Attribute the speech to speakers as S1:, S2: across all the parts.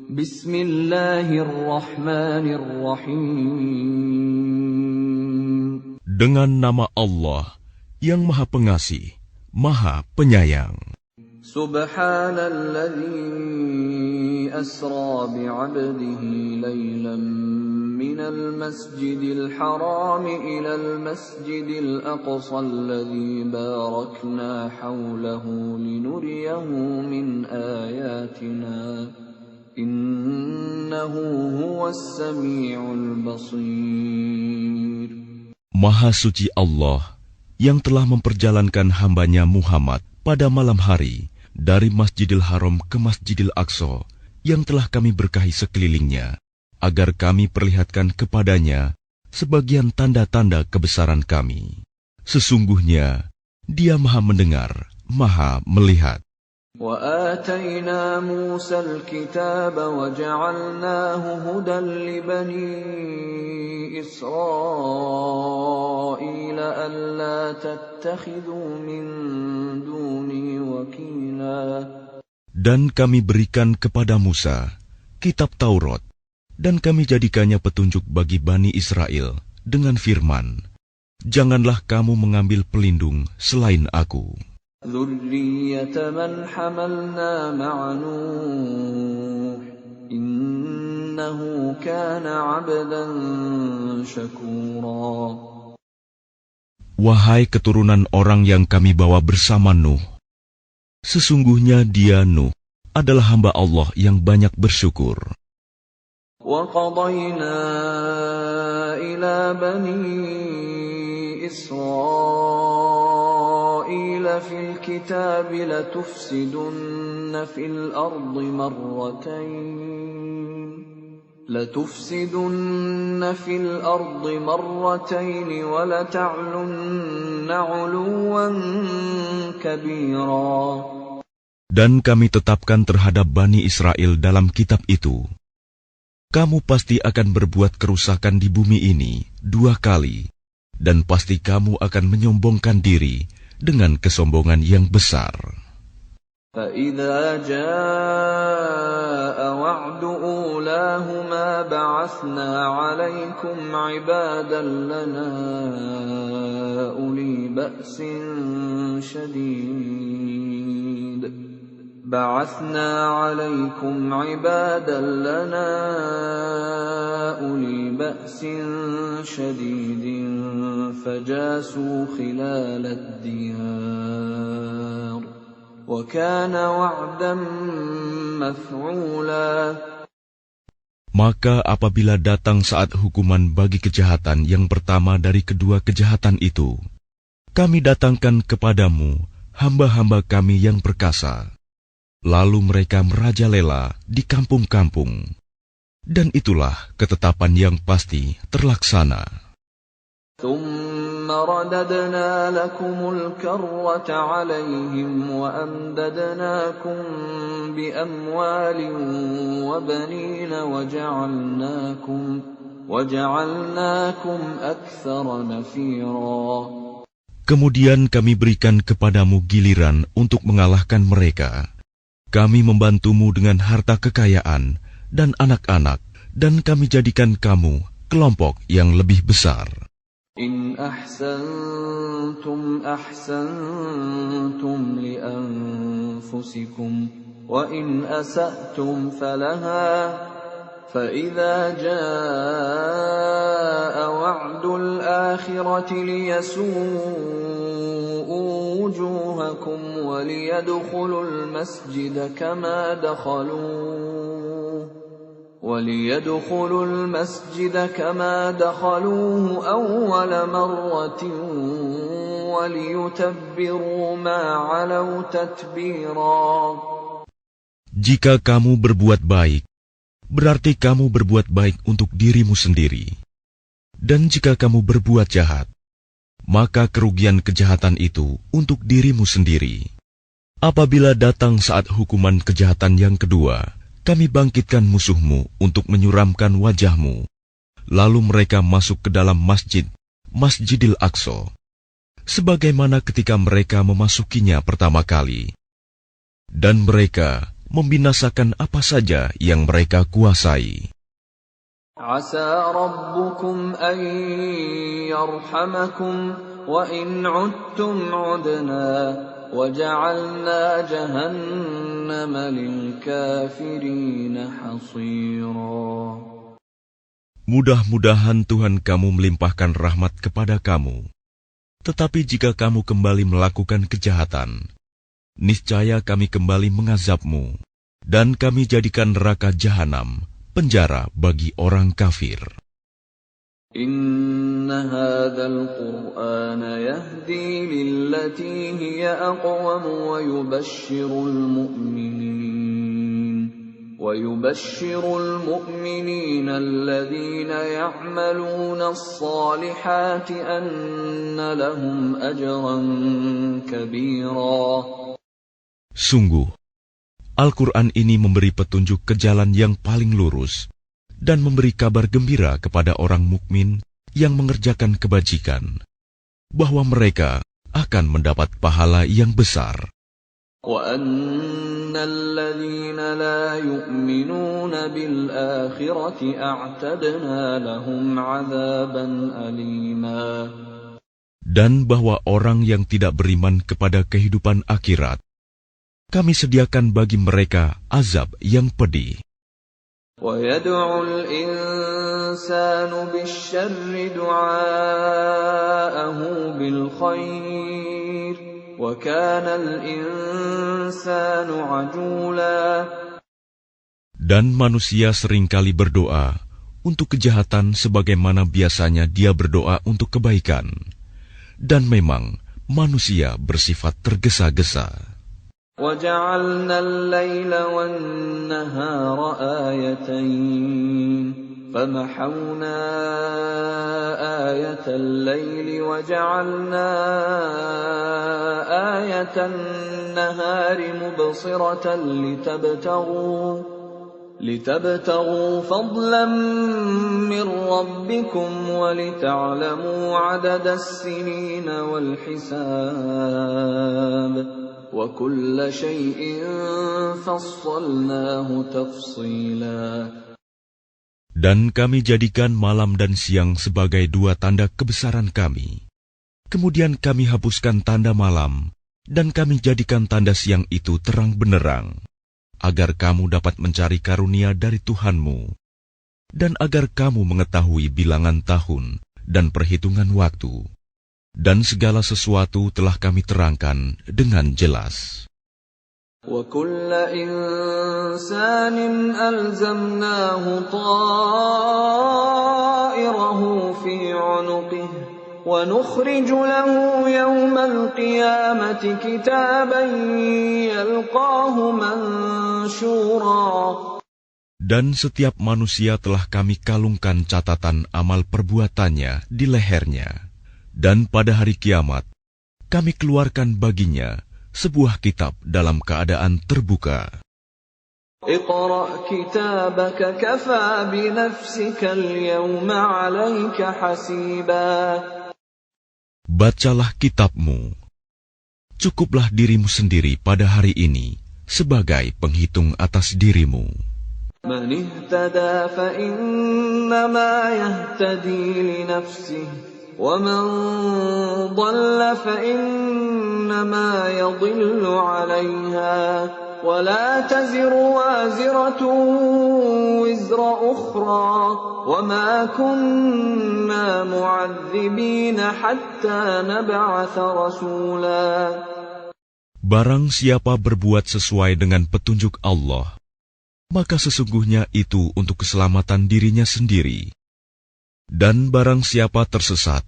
S1: Bismillahirrahmanirrahim.
S2: Dengan nama Allah yang Maha Pengasih, Maha Penyayang.
S1: Subhanalladzi asra bi'abdihi laylan minal masjidil haram ilal masjidil aqsa alladzi barakna hawlahu linuriyahu min ayatina. Innahu huwas sami'ul basir.
S2: Maha suci Allah yang telah memperjalankan hambanya Muhammad pada malam hari dari Masjidil Haram ke Masjidil Aqsa yang telah kami berkahi sekelilingnya, agar kami perlihatkan kepadanya sebagian tanda-tanda kebesaran kami. Sesungguhnya Dia Maha mendengar, Maha melihat.
S1: وآتينا موسى الكتاب وجعلناه هدى لبني إسرائيل ألا تتخذوا من دوني وكيلا.
S2: Dan kami berikan kepada Musa kitab Taurat, dan kami jadikannya petunjuk bagi Bani Israel dengan firman, janganlah kamu mengambil pelindung selain aku.
S1: ذُرِّيَّةَ مَنْ حَمَلْنَا مَعَ نُوحٍ إِنَّهُ كَانَ عَبْدًا شَكُورًا.
S2: Wahai keturunan orang yang kami bawa bersama Nuh, sesungguhnya dia Nuh adalah hamba Allah yang banyak bersyukur.
S1: وَقَضَيْنَا إِلَى بَنِي إِسْرَائِيلَ فِي الْكِتَابِ لَتُفْسِدُنَّ فِي الْأَرْضِ مَرَّتَيْنِ وَلَتَعْلُنَّ عُلُوًّا كَبِيرًا.
S2: Dan kami tetapkan terhadap Bani Israel dalam kitab itu, kamu pasti akan berbuat kerusakan di bumi ini 2 kali, dan pasti kamu akan menyombongkan diri dengan kesombongan yang besar.
S1: فَإِذَا جَاءَ وَعْدُ أُولَاهُمَا بَعَثْنَا عَلَيْكُمْ عِبَادًا لَنَا أُولِي بَأْسٍ شَدِيدٍ فَجَاسُوا خِلَالَ الدِّيَارِ وَكَانَ وَعْدًا مَفْعُولًا.
S2: Maka apabila datang saat hukuman bagi kejahatan yang pertama dari kedua kejahatan itu, kami datangkan kepadamu hamba-hamba kami yang perkasa. Lalu mereka merajalela di kampung-kampung. Dan itulah ketetapan yang pasti terlaksana.
S1: ثُمَّ رَدَدْنَا لَكُمُ الْكَرَّةَ عَلَيْهِمْ وَأَمْدَدْنَاكُمْ بِأَمْوَالٍ وَبَنِينَ وَجَعَلْنَاكُمْ أَكْثَرَ نَفِيرًا.
S2: Kemudian kami berikan kepadamu giliran untuk mengalahkan mereka. Kami membantumu dengan harta kekayaan dan anak-anak, dan kami jadikan kamu kelompok yang lebih besar.
S1: إن أحسنتم أحسنتم لأنفسكم وإن أسأتم فلها فإذا جاء وعد الآخرة ليسوءوا وجوهكم وليدخلوا المسجد كما دخلوه أول مرة وليتبروا ما علوا تتبيرا.
S2: Jika kamu berbuat baik, berarti kamu berbuat baik untuk dirimu sendiri. Dan jika kamu berbuat jahat, maka kerugian kejahatan itu untuk dirimu sendiri. Apabila datang saat hukuman kejahatan yang kedua, kami bangkitkan musuhmu untuk menyuramkan wajahmu. Lalu mereka masuk ke dalam Masjidil Aqsa, sebagaimana ketika mereka memasukinya pertama kali. Dan mereka membinasakan apa saja yang mereka kuasai.
S1: Asa rabbukum an yarhamakum wa in 'udtum 'udna wa ja'alna jahannama lil kafirina hasira.
S2: Mudah-mudahan Tuhan kamu melimpahkan rahmat kepada kamu. Tetapi jika kamu kembali melakukan kejahatan, niscaya kami kembali mengazabmu, dan kami jadikan neraka jahanam penjara bagi orang kafir.
S1: Inna hadzal Qur'ana yahdi lillati hiya aqwam wa yubashshirul mu'minina alladhina ya'maluna as-salihati anna lahum ajran kabira.
S2: Sungguh, Al-Quran ini memberi petunjuk ke jalan yang paling lurus dan memberi kabar gembira kepada orang mukmin yang mengerjakan kebajikan, bahwa mereka akan mendapat pahala yang besar.
S1: وَأَنَّ الَّذِينَ لَا يُؤْمِنُونَ بِالْآخِرَةِ أَعْتَدْنَا لَهُمْ عَذَابًا أَلِيمًا.
S2: Dan bahwa orang yang tidak beriman kepada kehidupan akhirat, kami sediakan bagi mereka azab yang pedih.
S1: وَيَدْعُ الْإِنسَانُ بِالشَّرِّ دُعَاءَهُ بِالْخَيْرِ وَكَانَ الْإِنسَانُ عَجُولًا.
S2: Dan manusia seringkali berdoa untuk kejahatan sebagaimana biasanya dia berdoa untuk kebaikan. Dan memang manusia bersifat tergesa-gesa.
S1: وَجَعَلْنَا اللَّيْلَ وَالنَّهَارَ آيَتَيْنِ فَمَحَوْنَا آيَةَ اللَّيْلِ وَجَعَلْنَا آيَةَ النَّهَارِ مُبْصِرَةً لِتَبْتَغُوا فَضْلًا مِّن رَّبِّكُمْ وَلِتَعْلَمُوا عَدَدَ السِّنِينَ وَالْحِسَابَ وَكُلَّ شَيْءٍ فَصَّلْنَاهُ تَفْصِيلًا.
S2: Dan kami jadikan malam dan siang sebagai dua tanda kebesaran kami. Kemudian kami hapuskan tanda malam, dan kami jadikan tanda siang itu terang benderang, agar kamu dapat mencari karunia dari Tuhanmu, dan agar kamu mengetahui bilangan tahun dan perhitungan waktu. Dan segala sesuatu telah kami terangkan dengan jelas.
S1: وَكُلَّ إِنسَانٍ أَلْزَمْنَاهُ طَائِرَهُ فِي عُنُقِهِ وَنُخْرِجُ لَهُ يَوْمَ الْقِيَامَةِ كِتَابًا يَلْقَاهُ مَنشُورًا.
S2: Dan setiap manusia telah kami kalungkan catatan amal perbuatannya di lehernya. Dan pada hari kiamat, kami keluarkan baginya sebuah kitab dalam keadaan terbuka.
S1: اقرأ كتابك كفى بنفسك اليوم عليك حسيبا.
S2: Bacalah kitabmu. Cukuplah dirimu sendiri pada hari ini sebagai penghitung atas dirimu.
S1: من اهتدى فإنما يهتدي لنفسه ومن ضل فإنما يضل عليها ولا تزر وازرة وزر أخرى وما كنا معذبين حتى نبعث رسولا.
S2: Barang siapa berbuat sesuai dengan petunjuk Allah, maka sesungguhnya itu untuk keselamatan dirinya sendiri. Dan barang siapa tersesat,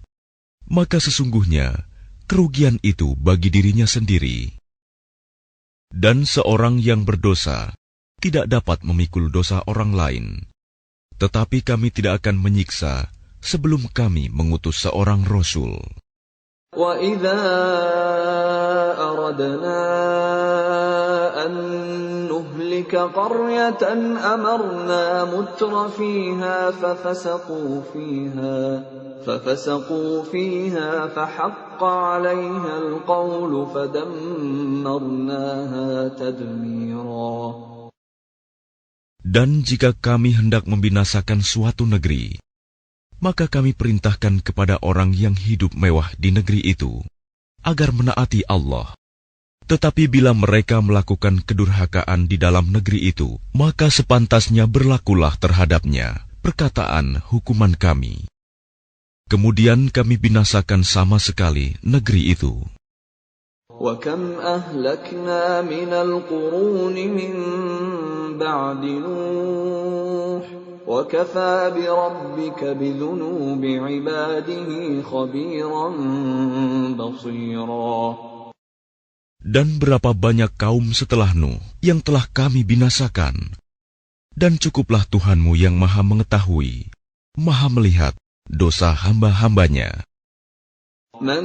S2: maka sesungguhnya kerugian itu bagi dirinya sendiri. Dan seorang yang berdosa tidak dapat memikul dosa orang lain. Tetapi kami tidak akan menyiksa sebelum kami mengutus seorang Rasul.
S1: وَإِذَا أَرَدْنَا أَن نُّهْلِكَ قَرْيَةً أَمَرْنَا مُتْرَ فِيهَا فَفَسَقُوا فِيهَا فَحَقَّ عَلَيْهَا الْقَوْلُ فَدَمَّرْنَاهَا تَدْمِيرًا.
S2: Dan jika kami hendak membinasakan suatu negeri, maka kami perintahkan kepada orang yang hidup mewah di negeri itu, agar menaati Allah. Tetapi bila mereka melakukan kedurhakaan di dalam negeri itu, maka sepantasnya berlakulah terhadapnya perkataan hukuman kami. Kemudian kami binasakan sama sekali negeri itu.
S1: وَكَمْ أَهْلَكْنَا مِنَ الْقُرُونِ مِنْ بَعْدِ نُوحٍ وَكَفَى بِرَبِّكَ بِذُنُوبِ عِبَادِهِ خَبِيرًا بَصِيرًا.
S2: Dan berapa banyak kaum setelah Nuh yang telah kami binasakan. Dan cukuplah Tuhanmu yang maha mengetahui, maha melihat dosa hamba-hambanya.
S1: مَنْ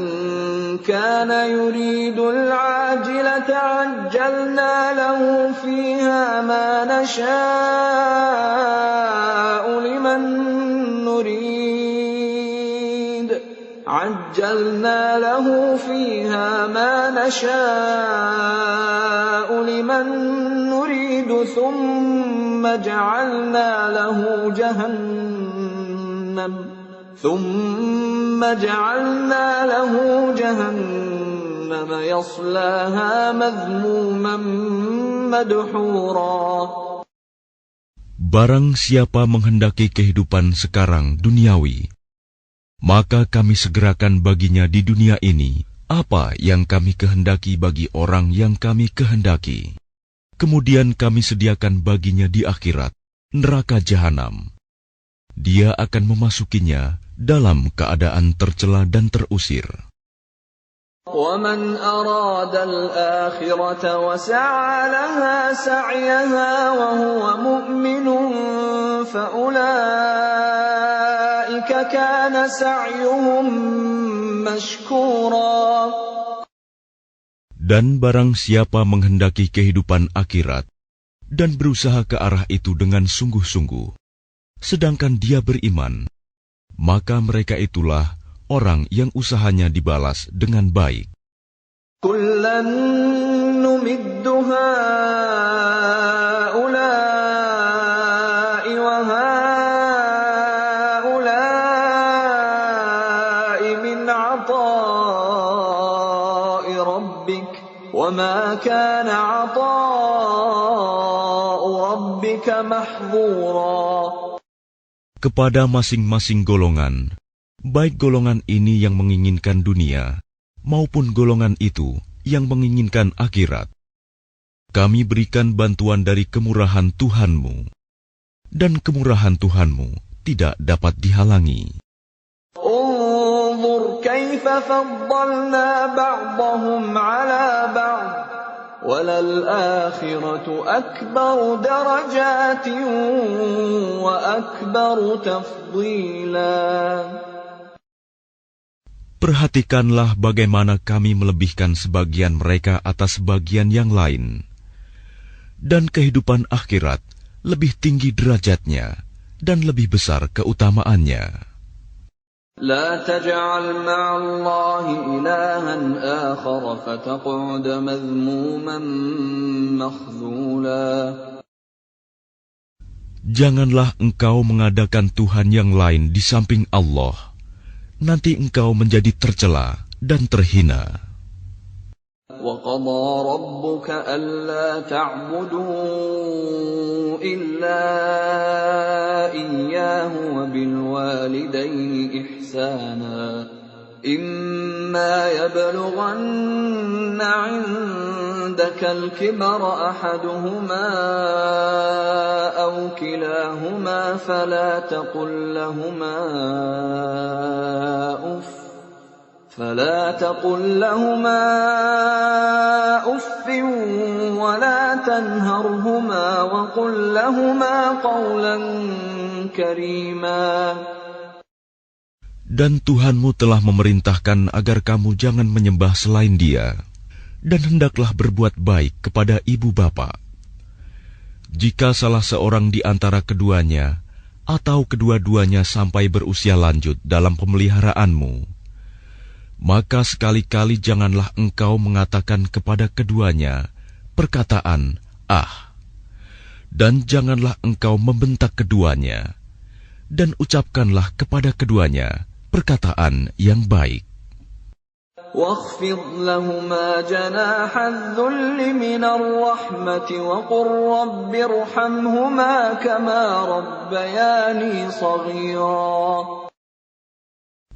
S1: كَانَ يُرِيدُ الْعَاجِلَةَ عَجَّلْنَا لَهُ فِيهَا مَا نَشَاءُ لِمَنْ نُرِيدُ ثُمَّ جَعَلْنَا لَهُ جَهَنَّمَ يَصْلَاهَا مَذْمُومًا مَدْحُورًا.
S2: Barang siapa menghendaki kehidupan sekarang duniawi, maka kami segerakan baginya di dunia ini apa yang kami kehendaki bagi orang yang kami kehendaki. Kemudian kami sediakan baginya di akhirat neraka jahanam. Dia akan memasukinya dalam keadaan tercela dan terusir.
S1: وَمَنْ أَرَادَ الْآخِرَةَ وَسَعَى لَهَا سَعْيَهَا وَهُوَ مُؤْمِنٌ فَأُولَئِكَ كَانَ سَعْيُهُمْ مَشْكُورًا.
S2: Dan barang siapa menghendaki kehidupan akhirat dan berusaha ke arah itu dengan sungguh-sungguh, sedangkan dia beriman, maka mereka itulah orang yang usahanya dibalas dengan baik.
S1: كُلًّا نُمِدُّ هَؤُلَاءِ وَهَؤُلَاءِ مِنْ عَطَاءِ رَبِّكَ وَمَا كَانَ عَطَاءُ رَبِّكَ مَحْظُورًا.
S2: Kepada masing-masing golongan, baik golongan ini yang menginginkan dunia, maupun golongan itu yang menginginkan akhirat, kami berikan bantuan dari kemurahan Tuhanmu, dan kemurahan Tuhanmu tidak dapat dihalangi.
S1: انظُرْ كَيْفَ فَضَّلْنَا بَعْضَهُمْ عَلَى بَعْضٍ وَلَلْآخِرَةُ أَكْبَرُ دَرَجَاتٍ وَأَكْبَرُ تَفْضِيلًا.
S2: Perhatikanlah bagaimana kami melebihkan sebagian mereka atas sebagian yang lain. Dan kehidupan akhirat lebih tinggi derajatnya dan lebih besar keutamaannya.
S1: لا تجعل مع الله إلها آخر فتقعد مذموما مخذولا.
S2: Janganlah engkau mengadakan Tuhan yang lain di samping Allah. Nanti engkau menjadi tercela dan terhina.
S1: وَقَضَى رَبُّكَ أَلَّا تَعْبُدُوا إِلَّا إِيَّاهُ وَبِالْوَالِدَيْنِ إِحْسَانًا إِمَّا يَبْلُغَنَّ عِندَكَ الْكِبَرَ أَحَدُهُمَا أَوْ كِلَاهُمَا فَلَا تقل لهما أف ولا تنهرهما وقل لهما قولا كريما.
S2: Dan Tuhanmu telah memerintahkan agar kamu jangan menyembah selain Dia, dan hendaklah berbuat baik kepada ibu bapa. Jika salah seorang di antara keduanya atau kedua-duanya sampai berusia lanjut dalam pemeliharaanmu, maka sekali-kali janganlah engkau mengatakan kepada keduanya perkataan "ah", Dan janganlah engkau membentak keduanya, dan ucapkanlah kepada keduanya perkataan yang baik.
S1: واخفض لهما جناح الذل من الرحمة وقل رب ارحمهما كما ربياني صغيرا.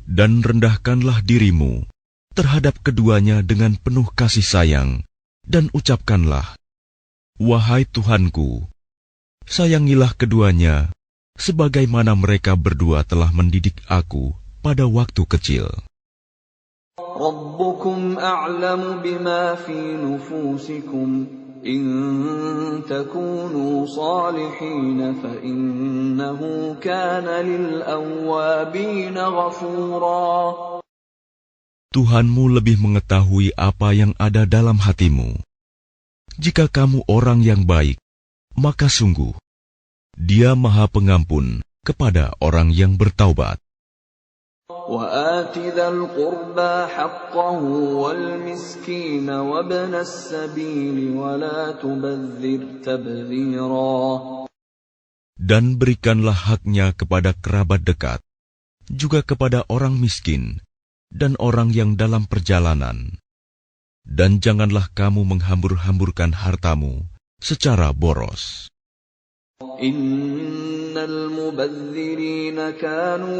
S2: Dan rendahkanlah dirimu terhadap keduanya dengan penuh kasih sayang, dan ucapkanlah, wahai Tuhanku, sayangilah keduanya sebagaimana mereka berdua telah mendidik aku pada waktu kecil.
S1: ربكم أعلم بما في نفوسكم إن تكونوا صالحين فإنه كان للأوابين غفورا.
S2: Tuhanmu lebih mengetahui apa yang ada dalam hatimu. Jika kamu orang yang baik, maka sungguh Dia Maha Pengampun kepada orang yang bertaubat.
S1: وآت ذا القربى حقه والمسكين وابن السبيل ولا تبذر تبذيرا.
S2: Dan berikanlah haknya kepada kerabat dekat, juga kepada orang miskin dan orang yang dalam perjalanan. Dan janganlah kamu menghambur-hamburkan hartamu secara boros.
S1: Innal mubadzirina kanu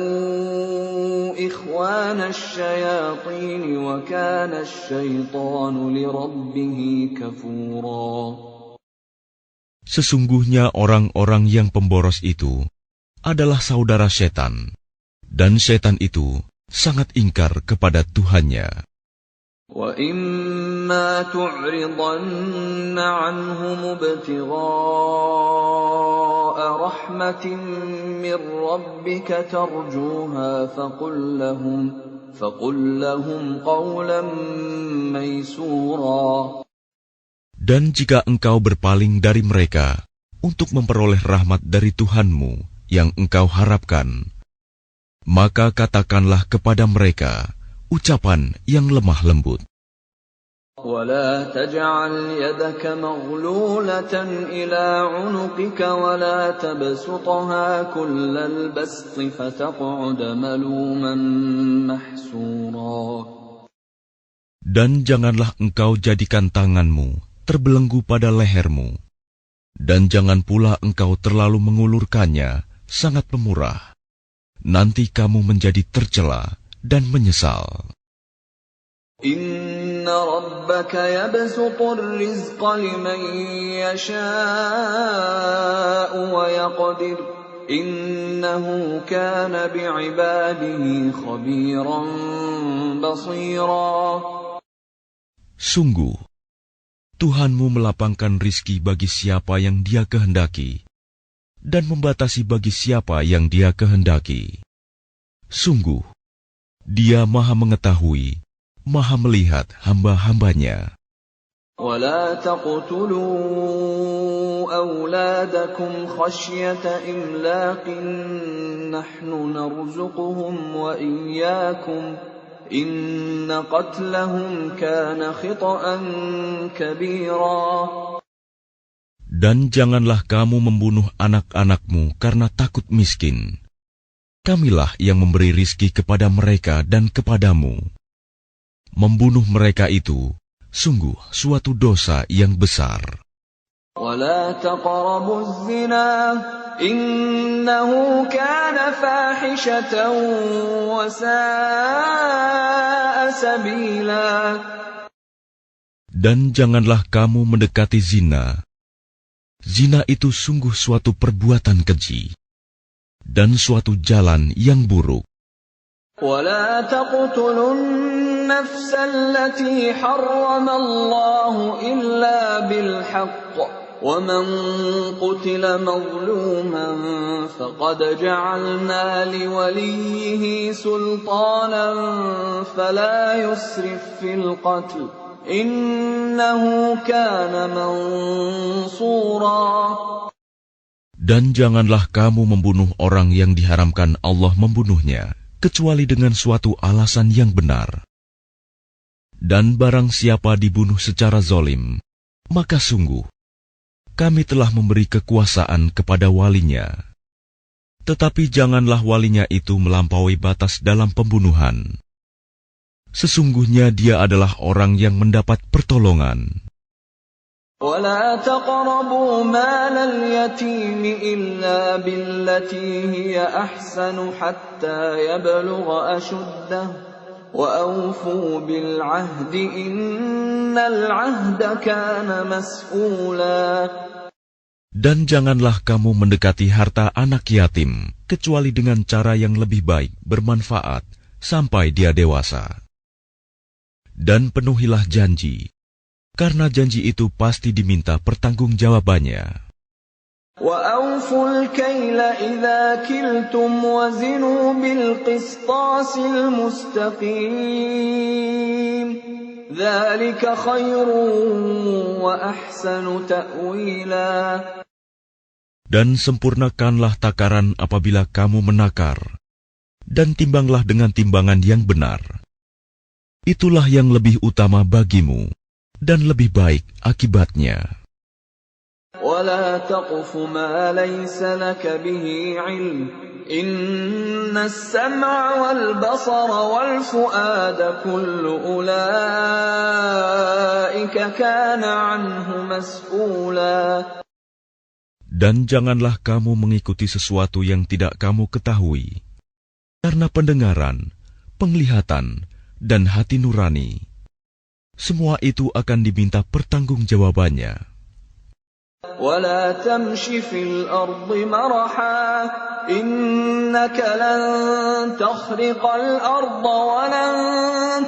S1: ikhwana asyayatin wa kana asyaitanu lirabbih kafura.
S2: Sesungguhnya orang-orang yang pemboros itu adalah saudara setan, dan setan itu sangat ingkar kepada Tuhannya.
S1: وَإِمَّا تُعْرِضَنَّ عَنْهُمُ ابْتِغَاءَ رَحْمَةٍ مِّن رَّبِّكَ تَرْجُوهَا فَقُل لَّهُمْ قَوْلًا مَّيْسُورًا.
S2: Dan jika engkau berpaling dari mereka untuk memperoleh rahmat dari Tuhanmu yang engkau harapkan, maka katakanlah kepada mereka ucapan yang lemah lembut.
S1: وَلَا تَجْعَلْ يَدَكَ مَغْلُولَةً إِلَى عُنُقِكَ وَلَا تَبْسُطْهَا كُلَّ الْبَسْطِ فَتَقْعُدَ مَلُومًا مَحْسُورًا.
S2: Dan janganlah engkau jadikan tanganmu terbelenggu pada lehermu, dan jangan pula engkau terlalu mengulurkannya sangat pemurah. Nanti kamu menjadi tercela dan menyesal.
S1: Inna rabbaka yabsutur rizqa liman yasha'u wa yaqdir. Innahu kana bi'ibadihi khabiran basira.
S2: Sungguh, Tuhanmu melapangkan rizki bagi siapa yang Dia kehendaki, dan membatasi bagi siapa yang Dia kehendaki. Sungguh, Dia Maha mengetahui, Maha melihat hamba-hambanya.
S1: وَلَا تَقْتُلُوا أَوْلَادَكُمْ خَشْيَةَ إِمْلَاقٍ نَحْنُ نَرْزُقُهُمْ وَإِيَّاكُمْ إِنَّ قَتْلَهُمْ كَانَ خِطْئًا كَبِيرًا.
S2: Dan janganlah kamu membunuh anak-anakmu karena takut miskin. Kamilah yang memberi rizki kepada mereka dan kepadamu. Membunuh mereka itu sungguh suatu dosa yang besar.
S1: وَلَا تَقْرَبُوا الزِّنَا إِنَّهُ كَانَ فَاحِشَةً وَسَاءَ سَبِيلًا. Dan
S2: janganlah kamu mendekati zina. Zina itu sungguh suatu perbuatan keji dan suatu jalan yang buruk.
S1: وَلَا تَقْتُلُوا النَّفْسَ الَّتِي حَرَّمَ اللَّهُ إِلَّا بِالْحَقِّ وَمَنْ قُتِلَ مَظْلُومًا فَقَدْ جَعَلْنَا لِوَلِيِّهِ سُلْطَانًا فَلَا يُسْرِفْ فِي الْقَتْلِ إِنَّهُ كَانَ مَنْصُورًا.
S2: Dan janganlah kamu membunuh orang yang diharamkan Allah membunuhnya, kecuali dengan suatu alasan yang benar. Dan barang siapa dibunuh secara zalim, maka sungguh kami telah memberi kekuasaan kepada walinya. Tetapi janganlah walinya itu melampaui batas dalam pembunuhan. Sesungguhnya dia adalah orang yang mendapat pertolongan.
S1: وَلَا تَقْرَبُوا مَالَ الْيَتِيمِ إِلَّا بِالَّتِي هِيَ أَحْسَنُ حَتَّىٰ يَبْلُغَ أَشُدَّهُ وَأَوْفُوا بِالْعَهْدِ إِنَّ الْعَهْدَ كَانَ مَسْئُولًا.
S2: Dan janganlah kamu mendekati harta anak yatim, kecuali dengan cara yang lebih baik, bermanfaat, sampai dia dewasa. Dan penuhilah janji, karena janji itu pasti diminta pertanggungjawabannya.
S1: وَأَوْفُوا الْكَيْلَ إِذَا كِلْتُمْ وَزِنُوا بِالْقِسْطَاسِ الْمُسْتَقِيمِ ذَلِكَ خَيْرٌ وَأَحْسَنُ تَأْوِيلًا.
S2: Dan sempurnakanlah takaran apabila kamu menakar, dan timbanglah dengan timbangan yang benar. Itulah yang lebih utama bagimu, dan lebih baik akibatnya.
S1: وَلَا تَقْفُ مَا لَيْسَ لَكَ بِهِ عِلْمٌ إِنَّ السَّمْعَ وَالْبَصَرَ وَالْفُؤَادَ كُلُّ أُولَئِكَ كَانَ عَنْهُ مَسْئُولًا.
S2: Dan janganlah kamu mengikuti sesuatu yang tidak kamu ketahui, karena pendengaran, penglihatan, dan hati nurani, semua itu akan diminta pertanggungjawabannya.
S1: وَلَا تَمْشِ فِي الْأَرْضِ مَرَحًا إِنَّكَ لَن تَخْرِقَ الْأَرْضَ وَلَن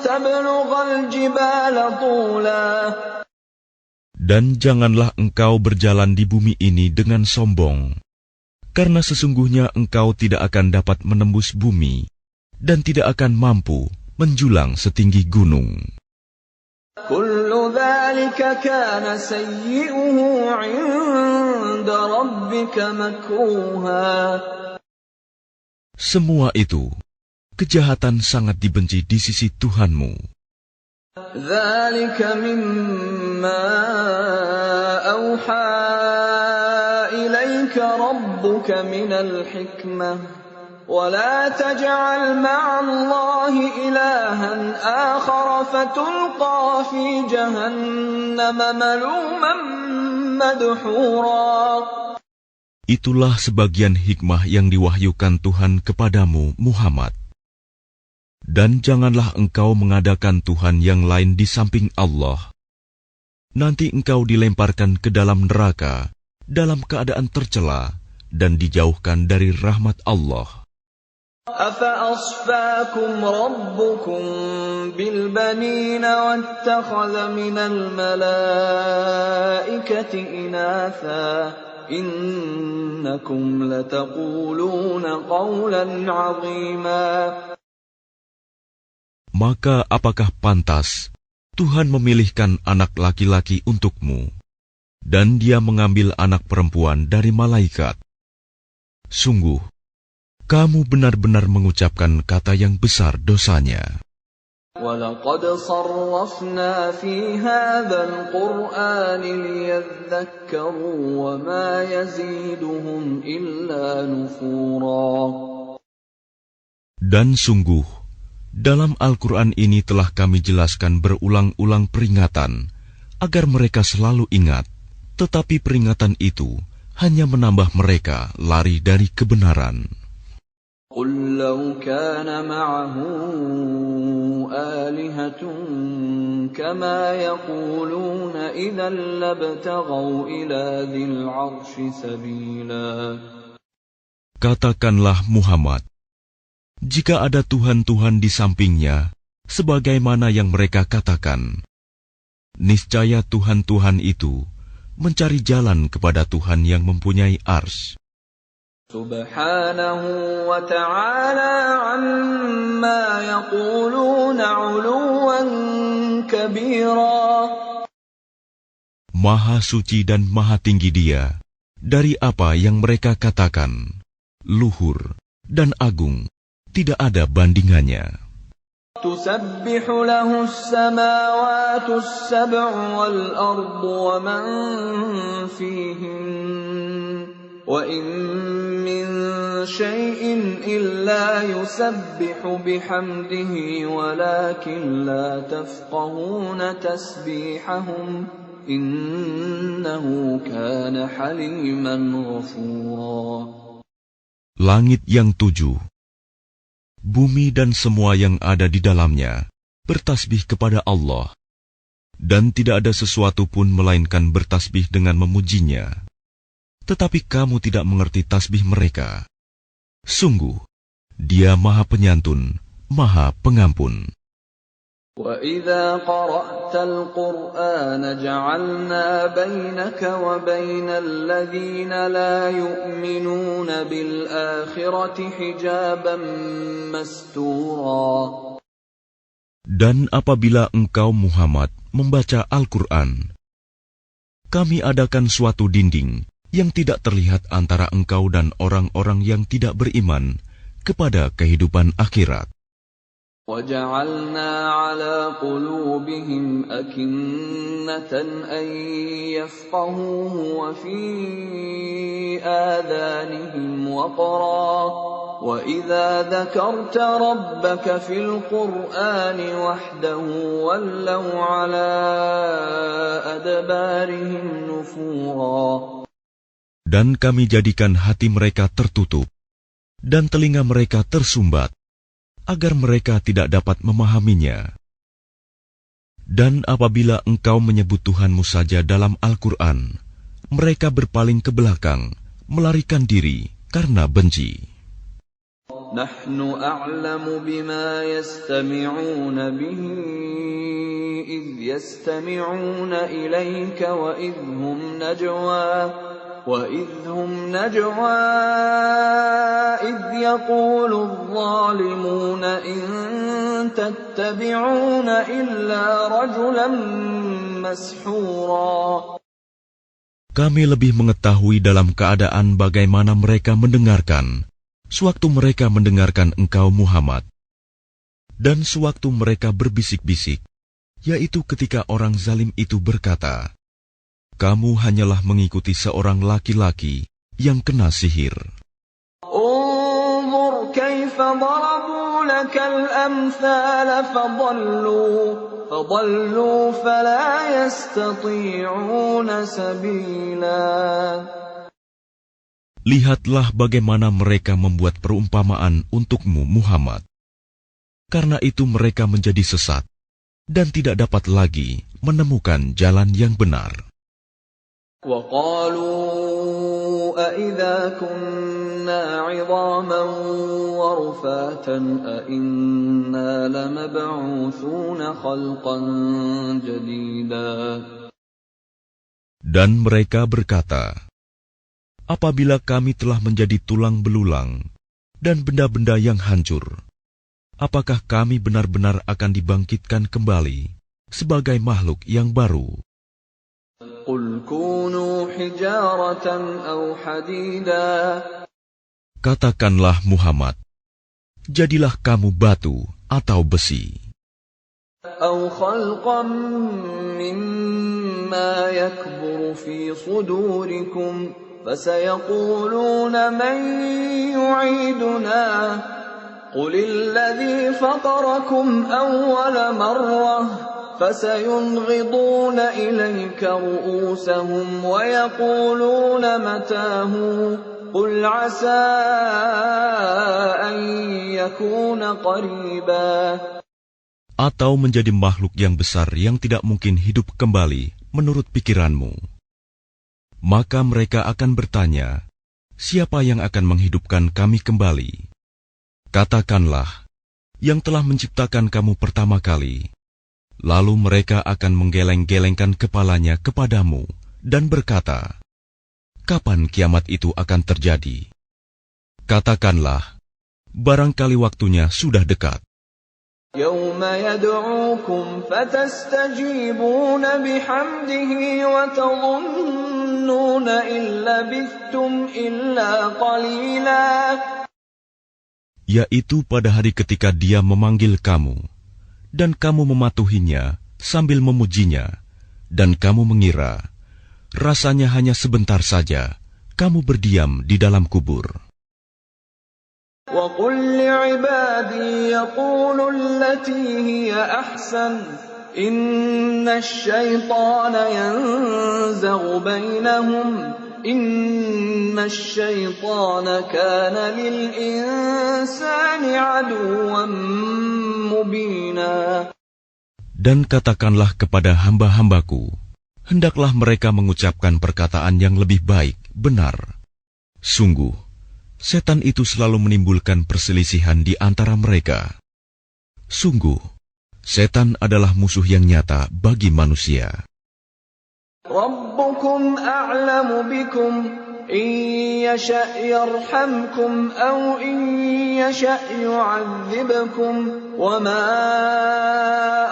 S1: تَبْلُغَ الْجِبَالَ طُولًا.
S2: Dan janganlah engkau berjalan di bumi ini dengan sombong, karena sesungguhnya engkau tidak akan dapat menembus bumi, dan tidak akan mampu menjulang setinggi gunung.
S1: كُلُّ ذَلِكَ كَانَ سَيِّئُهُ عِندَ رَبِّكَ مَكْرُوهًا.
S2: Semua itu, kejahatan sangat dibenci di sisi Tuhanmu.
S1: ذَلِكَ مِمَّا أَوْحَىٰ إِلَيْكَ رَبُّكَ مِنَ الْحِكْمَةِ وَلَا تَجْعَلْ مَعَ اللَّهِ إِلَٰهًا آخَرَ فَتُلْقَىٰ فِي جَهَنَّمَ مَلُومًا مَدْحُورًا.
S2: Itulah sebagian hikmah yang diwahyukan Tuhan kepadamu, Muhammad. Dan janganlah engkau mengadakan Tuhan yang lain di samping Allah. Nanti engkau dilemparkan ke dalam neraka dalam keadaan tercela dan dijauhkan dari rahmat Allah.
S1: أَفَأَصْفَاكُمْ رَبُّكُمْ بِالْبَنِينَ وَاتَّخَذَ مِنَ الْمَلَائِكَةِ إِنَاثًا إِنَّكُمْ لَتَقُولُونَ قَوْلًا عَظِيمًا.
S2: Maka apakah pantas Tuhan memilihkan anak laki-laki untukmu, dan Dia mengambil anak perempuan dari malaikat? Sungguh, kamu benar-benar mengucapkan kata yang besar dosanya.
S1: وَلَقَدْ صَرَّفْنَا فِي هَذَا الْقُرْآنِ لِيَذَّكَّرُوا وَمَا يَزِيدُهُمْ إِلَّا نُفُورًا.
S2: Dan sungguh, dalam Al-Quran ini telah kami jelaskan berulang-ulang peringatan, agar mereka selalu ingat, tetapi peringatan itu hanya menambah mereka lari dari kebenaran.
S1: قُلْ لَوْ كَانَ مَعَهُ آلِهَةٌ كَمَا يَقُولُونَ إِذًا لَابْتَغَوْا إِلَى ذِي الْعَرْشِ سَبِيلًا.
S2: Katakanlah Muhammad, jika ada Tuhan-Tuhan di sampingnya, sebagaimana yang mereka katakan, niscaya Tuhan-Tuhan itu mencari jalan kepada Tuhan yang mempunyai Arsy.
S1: Subhanahu wa ta'ala amma yaquluna 'uluwan kabira.
S2: Maha suci dan maha tinggi Dia dari apa yang mereka katakan, luhur dan agung, tidak ada bandingannya.
S1: تسبح له السماوات السبع والأرض ومن فيهن وإن من شيء إلا يسبح بحمده ولكن لا تفقهون تسبيحهم إنه كان حليما غفورا.
S2: Langit yang 7, bumi dan semua yang ada di dalamnya bertasbih kepada Allah, dan tidak ada sesuatu pun melainkan bertasbih dengan memujinya. Tetapi kamu tidak mengerti tasbih mereka. Sungguh, Dia Maha Penyantun, Maha Pengampun.
S1: وَإِذَا قَرَأْتَ الْقُرْآنَ جَعَلْنَا بَيْنَكَ وَبَيْنَ الَّذِينَ لَا يُؤْمِنُونَ بِالْآخِرَةِ حِجَابًا مَسْتُورًا.
S2: Dan apabila engkau Muhammad membaca Al-Quran, kami adakan suatu dinding yang tidak terlihat antara engkau dan orang-orang yang tidak beriman kepada kehidupan akhirat.
S1: وَجَعَلْنَا عَلَى قُلُوبِهِمْ أَكِنَّةً أَن يَفْقَهُوهُ وَفِي آذَانِهِمْ وَقْرًا وَإِذَا ذَكَرْتَ رَبَّكَ فِي الْقُرْآنِ وَحْدَهُ وَلَّوْا عَلَى أَدْبَارِهِمْ نُفُورًا.
S2: Dan kami jadikan hati mereka tertutup dan telinga mereka tersumbat, agar mereka tidak dapat memahaminya. Dan apabila engkau menyebut Tuhanmu saja dalam Al-Quran, mereka berpaling ke belakang, melarikan diri karena benci.
S1: Nahnu a'lamu bima yastami'una bihi idh yastami'una ilayka wa idhum najwa إذ يقول الظالمون إن تتبعون إلا رجلا مسحورا.
S2: Kami lebih mengetahui dalam keadaan bagaimana mereka mendengarkan, sewaktu mereka mendengarkan engkau Muhammad, dan sewaktu mereka berbisik-bisik, yaitu ketika orang zalim itu berkata, kamu hanyalah mengikuti seorang laki-laki yang kena sihir.
S1: انظر كيف ضربوا لك الأمثال فضلوا فلا يستطيعون سبيلا.
S2: Lihatlah bagaimana mereka membuat perumpamaan untukmu Muhammad. Karena itu mereka menjadi sesat dan tidak dapat lagi menemukan jalan yang benar.
S1: وَقَالُوا أَإِذَا كُنَّا عِظَامًا وَرُفَاتًا أَإِنَّا لَمَبْعُوثُونَ خَلْقًا جَدِيدًا.
S2: Dan mereka berkata, apabila kami telah menjadi tulang belulang dan benda-benda yang hancur, apakah kami benar-benar akan dibangkitkan kembali sebagai makhluk yang baru?
S1: قُلْ كُونُوا حِجَارَةً أَوْ حَدِيدًا.
S2: Katakanlah Muhammad, jadilah kamu batu atau besi.
S1: أَوْ خَلْقًا مِّمَّا يَكْبُرُ فِي صُدُورِكُمْ فَسَيَقُولُونَ مَن يُعِيدُنَا قُلِ الَّذِي فَطَرَكُمْ أَوَّلَ مَرَّةٍ فَسَيُنْغِضُونَ إِلَيْكَ رُءُوسَهُمْ وَيَقُولُونَ مَتَىٰ قُلْ عَسَىٰ أَن يَكُونَ قَرِيبًا.
S2: Atau menjadi makhluk yang besar yang tidak mungkin hidup kembali menurut pikiranmu. Maka mereka akan bertanya, siapa yang akan menghidupkan kami kembali? Katakanlah, yang telah menciptakan kamu pertama kali. Lalu mereka akan menggeleng-gelengkan kepalanya kepadamu dan berkata, kapan kiamat itu akan terjadi? Katakanlah, barangkali waktunya sudah dekat.
S1: يَوْمَ يَدْعُوكُمْ فَتَسْتَجِيبُونَ بِحَمْدِهِ وَتَظُنُّونَ إِن لَّبِثْتُمْ إِلَّا قَلِيلًا.
S2: Yaitu pada hari ketika Dia memanggil kamu, dan kamu mematuhinya sambil memujinya, dan kamu mengira, rasanya hanya sebentar saja kamu berdiam di dalam kubur.
S1: وَقُلْ لِعِبَادِي يَقُولُوا الَّتِي هِيَ أَحْسَنُ إِنَّ الشَّيْطَانَ يَنزَغُ بَيْنَهُمْ إِنَّ الشَّيْطَانَ كَانَ لِلْإِنسَانِ عَدُوًّا مُبِينًا.
S2: Dan katakanlah kepada hamba-hambaku, hendaklah mereka mengucapkan perkataan yang lebih baik, benar. Sungguh, setan itu selalu menimbulkan perselisihan di antara mereka. Sungguh, setan adalah musuh yang nyata bagi manusia.
S1: رَبُّكُمْ أَعْلَمُ بِكُمْ إِنْ يَشَأْ يَرْحَمْكُمْ أَوْ إِنْ يَشَأْ يُعَذِّبْكُمْ وَمَا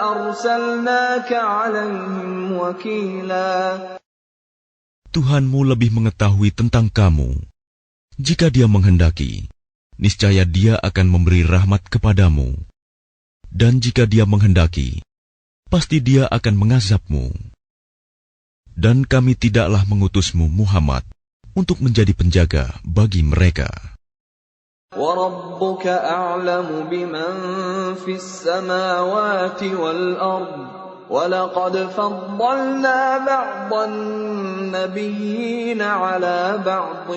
S1: أَرْسَلْنَاكَ عَلَيْهِمْ وَكِيلًا.
S2: Tuhanmu lebih mengetahui tentang kamu. Jika Dia menghendaki, niscaya Dia akan memberi rahmat kepadamu. Dan jika Dia menghendaki, pasti Dia akan mengazabmu. Dan kami tidaklah mengutusmu Muhammad untuk menjadi penjaga bagi mereka.
S1: وَرَبُّكَ أَعْلَمُ بِمَنْ فِي السَّمَاوَاتِ وَالْأَرْضِ وَلَقَدْ فَضَّلْنَا بَعْضَ النَّبِيِّينَ عَلَى بَعْضٍ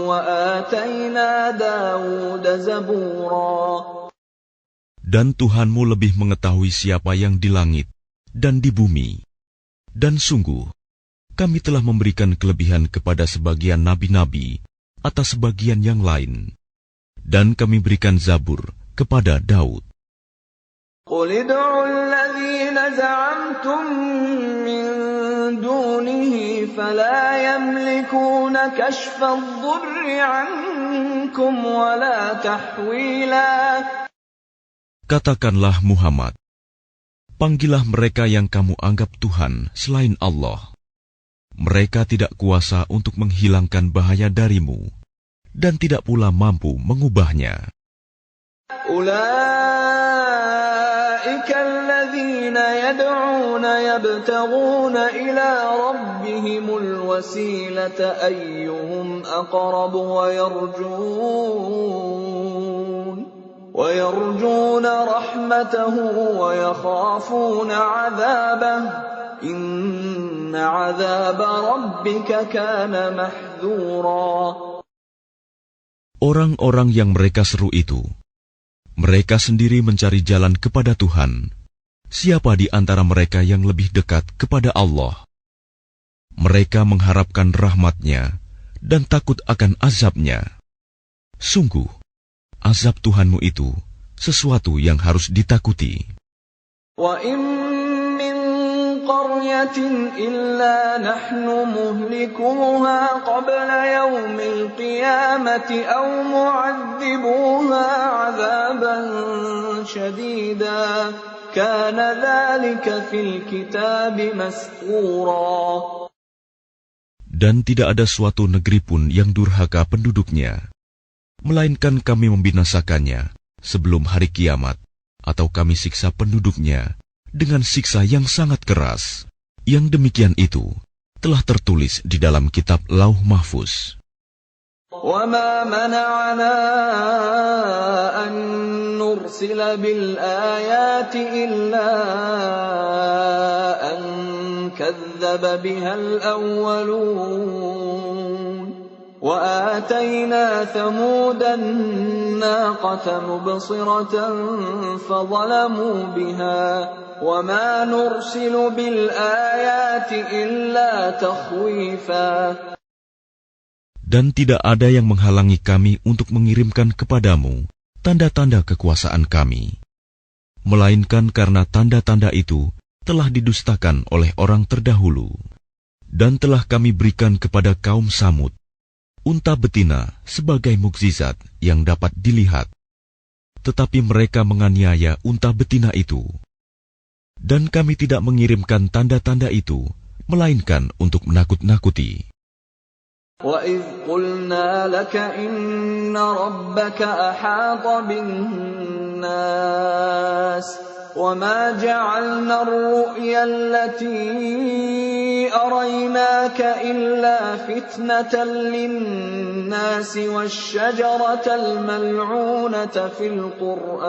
S1: وَآتَيْنَا دَاوُودَ زَبُورًا.
S2: Dan Tuhanmu lebih mengetahui siapa yang di langit dan di bumi. Dan sungguh, kami telah memberikan kelebihan kepada sebagian nabi-nabi atas sebagian yang lain. Dan kami berikan Zabur kepada Daud.
S1: قُلِ ادْعُوا الَّذِينَ زَعَمْتُم مِّن دُونِهِ فَلَا يَمْلِكُونَ كَشْفَ الضُّرِّ عَنكُمْ وَلَا تَحْوِيلًا.
S2: Katakanlah Muhammad, panggillah mereka yang kamu anggap Tuhan selain Allah. Mereka tidak kuasa untuk menghilangkan bahaya darimu, dan tidak pula mampu mengubahnya.
S1: أُولَئِكَ الَّذِينَ يَدْعُونَ يَبْتَغُونَ إِلَى رَبِّهِمُ الْوَسِيلَةَ أَيُّهُمْ أَقْرَبُ وَيَرْجُونَ رَحْمَتَهُ وَيَخَافُونَ عَذَابَهُ إِنَّ عَذَابَ رَبِّكَ كَانَ مَحْذُورًا.
S2: Orang-orang yang mereka seru itu, mereka sendiri mencari jalan kepada Tuhan. Siapa di antara mereka yang lebih dekat kepada Allah? Mereka mengharapkan rahmat-Nya dan takut akan azab-Nya. Sungguh, azab Tuhanmu itu sesuatu yang harus ditakuti.
S1: وَإِن مِّن قَرْيَةٍ إِلَّا نَحْنُ مُهْلِكُوهَا قَبْلَ يَوْمِ الْقِيَامَةِ أَوْ مُعَذِّبُوهَا عَذَابًا شَدِيدًا كَانَ ذَلِكَ فِي الْكِتَابِ مَسْطُورًا.
S2: Dan tidak ada suatu negeri pun yang durhaka penduduknya, melainkan kami membinasakannya sebelum hari kiamat, atau kami siksa penduduknya dengan siksa yang sangat keras. Yang demikian itu telah tertulis di dalam kitab Lauh Mahfuz.
S1: وَمَا مَنَعَنَا أَن نُّرْسِلَ بِالْآيَاتِ إِلَّا أَن كَذَّبَ بِهَا الْأَوَّلُونَ وَآتَيْنَا ثَمُودَ النَّاقَةَ مُبْصِرَةً فَظَلَمُوا بِهَا وَمَا نُرْسِلُ بِالْآيَاتِ إِلَّا تَخْوِيفًا.
S2: Dan tidak ada yang menghalangi kami untuk mengirimkan kepadamu tanda-tanda kekuasaan kami, melainkan karena tanda-tanda itu telah didustakan oleh orang terdahulu. Dan telah kami berikan kepada kaum Samud unta betina sebagai mukjizat yang dapat dilihat, tetapi mereka menganiaya unta betina itu. Dan kami tidak mengirimkan tanda-tanda itu, melainkan untuk menakut-nakuti.
S1: وَإِذْ قُلْنَا لَكَ إِنَّ رَبَّكَ أَحَاطَ بِالنَّاسِ وَمَا جَعَلْنَا الرُّؤْيَا الَّتِي أَرَيْنَاكَ إِلَّا فِتْنَةً لِلنَّاسِ وَالشَّجَرَةَ الْمَلْعُونَةَ فِي الْقُرْآنِ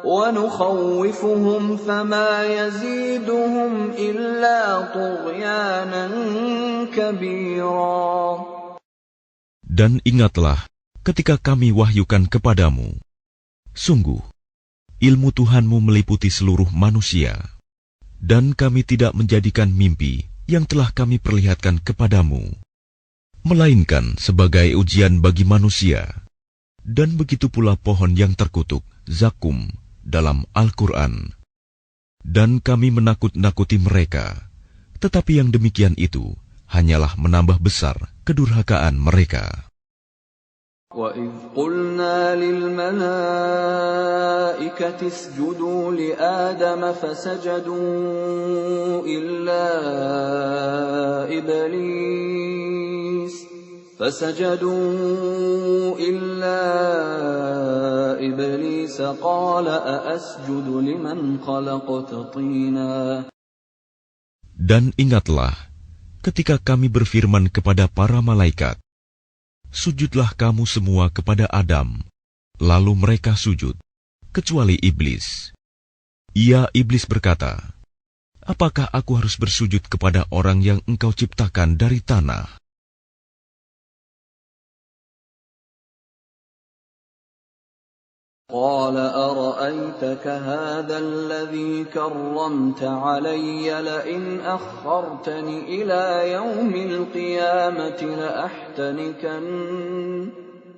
S1: وَنُخَوِّفُهُمْ فَمَا يَزِيدُهُمْ إِلَّا طُغْيَانًا كَبِيرًا.
S2: Dan ingatlah ketika kami wahyukan kepadamu, sungguh, ilmu Tuhanmu meliputi seluruh manusia, dan kami tidak menjadikan mimpi yang telah kami perlihatkan kepadamu, melainkan sebagai ujian bagi manusia. Dan begitu pula pohon yang terkutuk, zakum, dalam Al-Quran. Dan kami menakut-nakuti mereka, tetapi yang demikian itu hanyalah menambah besar kedurhakaan mereka.
S1: وَإِذْ قُلْنَا لِلْمَلَائِكَةِ اسْجُدُوا لِآدَمَ فَسَجَدُوا إِلَّا إِبْلِيسَ قَالَ أَأَسْجُدُ لِمَنْ خَلَقْتَ طِينًا.
S2: Dan ingatlah ketika kami berfirman kepada para malaikat, sujudlah kamu semua kepada Adam. Lalu mereka sujud, kecuali iblis. Iblis berkata, apakah aku harus bersujud kepada orang yang engkau ciptakan dari tanah?
S1: قال أرأيتك هذا الذي كرمت علي لئن أخرتني إلى يوم القيامة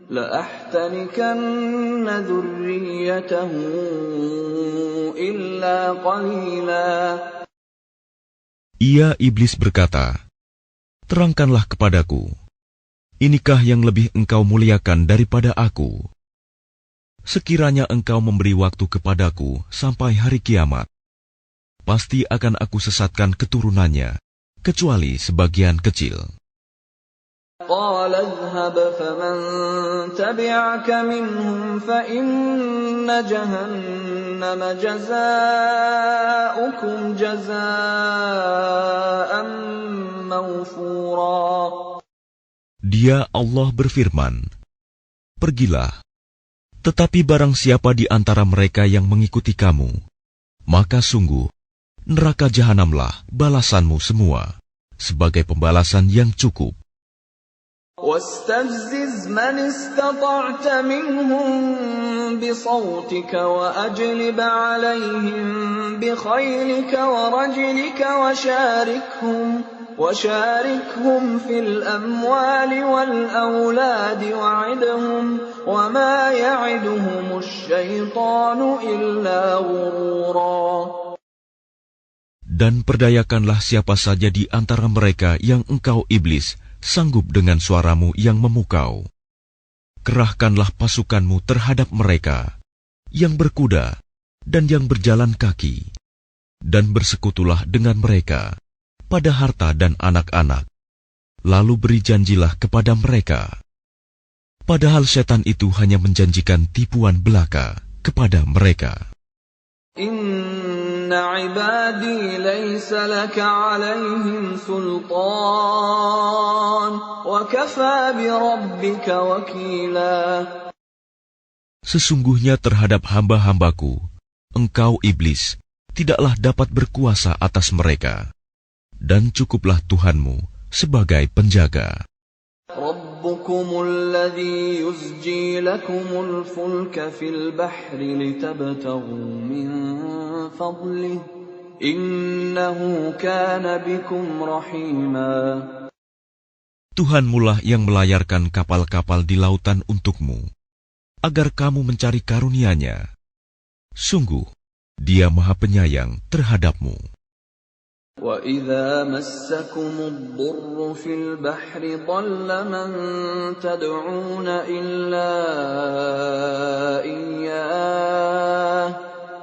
S1: لأحتنكن ذريته إلا قليلا.
S2: Iblis berkata, terangkanlah kepadaku, inikah yang lebih engkau muliakan daripada aku? Sekiranya engkau memberi waktu kepadaku sampai hari kiamat, pasti akan aku sesatkan keturunannya, kecuali sebagian kecil.
S1: قال اذهب فمن تبعك منهم فإن جهنم جزاؤكم جزاء موفورا.
S2: Dia Allah berfirman, pergilah, tetapi barang siapa di antara mereka yang mengikuti kamu, maka sungguh neraka jahanamlah balasanmu semua, sebagai pembalasan yang cukup.
S1: واستفزز من استطعت منهم بصوتك وأجلب عليهم بخيلك ورجلك وشاركهم في الأموال والأولاد وعدهم وما يعدهم الشيطان إلا غرورا.
S2: Dan perdayakanlah siapa saja di antara mereka yang engkau iblis sanggup dengan suaramu yang memukau. Kerahkanlah pasukanmu terhadap mereka, yang berkuda dan yang berjalan kaki, dan bersekutulah dengan mereka pada harta dan anak-anak. Lalu beri janjilah kepada mereka. Padahal setan itu hanya menjanjikan tipuan belaka kepada mereka.
S1: Inna ibadi laysa laka alaihim sultan wa kafa bi rabbika wakila.
S2: Sesungguhnya terhadap hamba-hambaku, engkau iblis tidaklah dapat berkuasa atas mereka, dan cukuplah Tuhanmu sebagai penjaga.
S1: Rabbukumul ladzi yuzji lakumul fulka fil bahri litabtaghu min fadlihi innahu kana bikum rahima.
S2: Tuhanmulah yang melayarkan kapal-kapal di lautan untukmu, agar kamu mencari karunia-Nya. Sungguh, Dia Maha Penyayang terhadapmu.
S1: وَإِذَا مَسَّكُمُ الضُّرُّ فِي الْبَحْرِ ضَلَّ مَن تَدْعُونَ إِلَّا إِيَّاهُ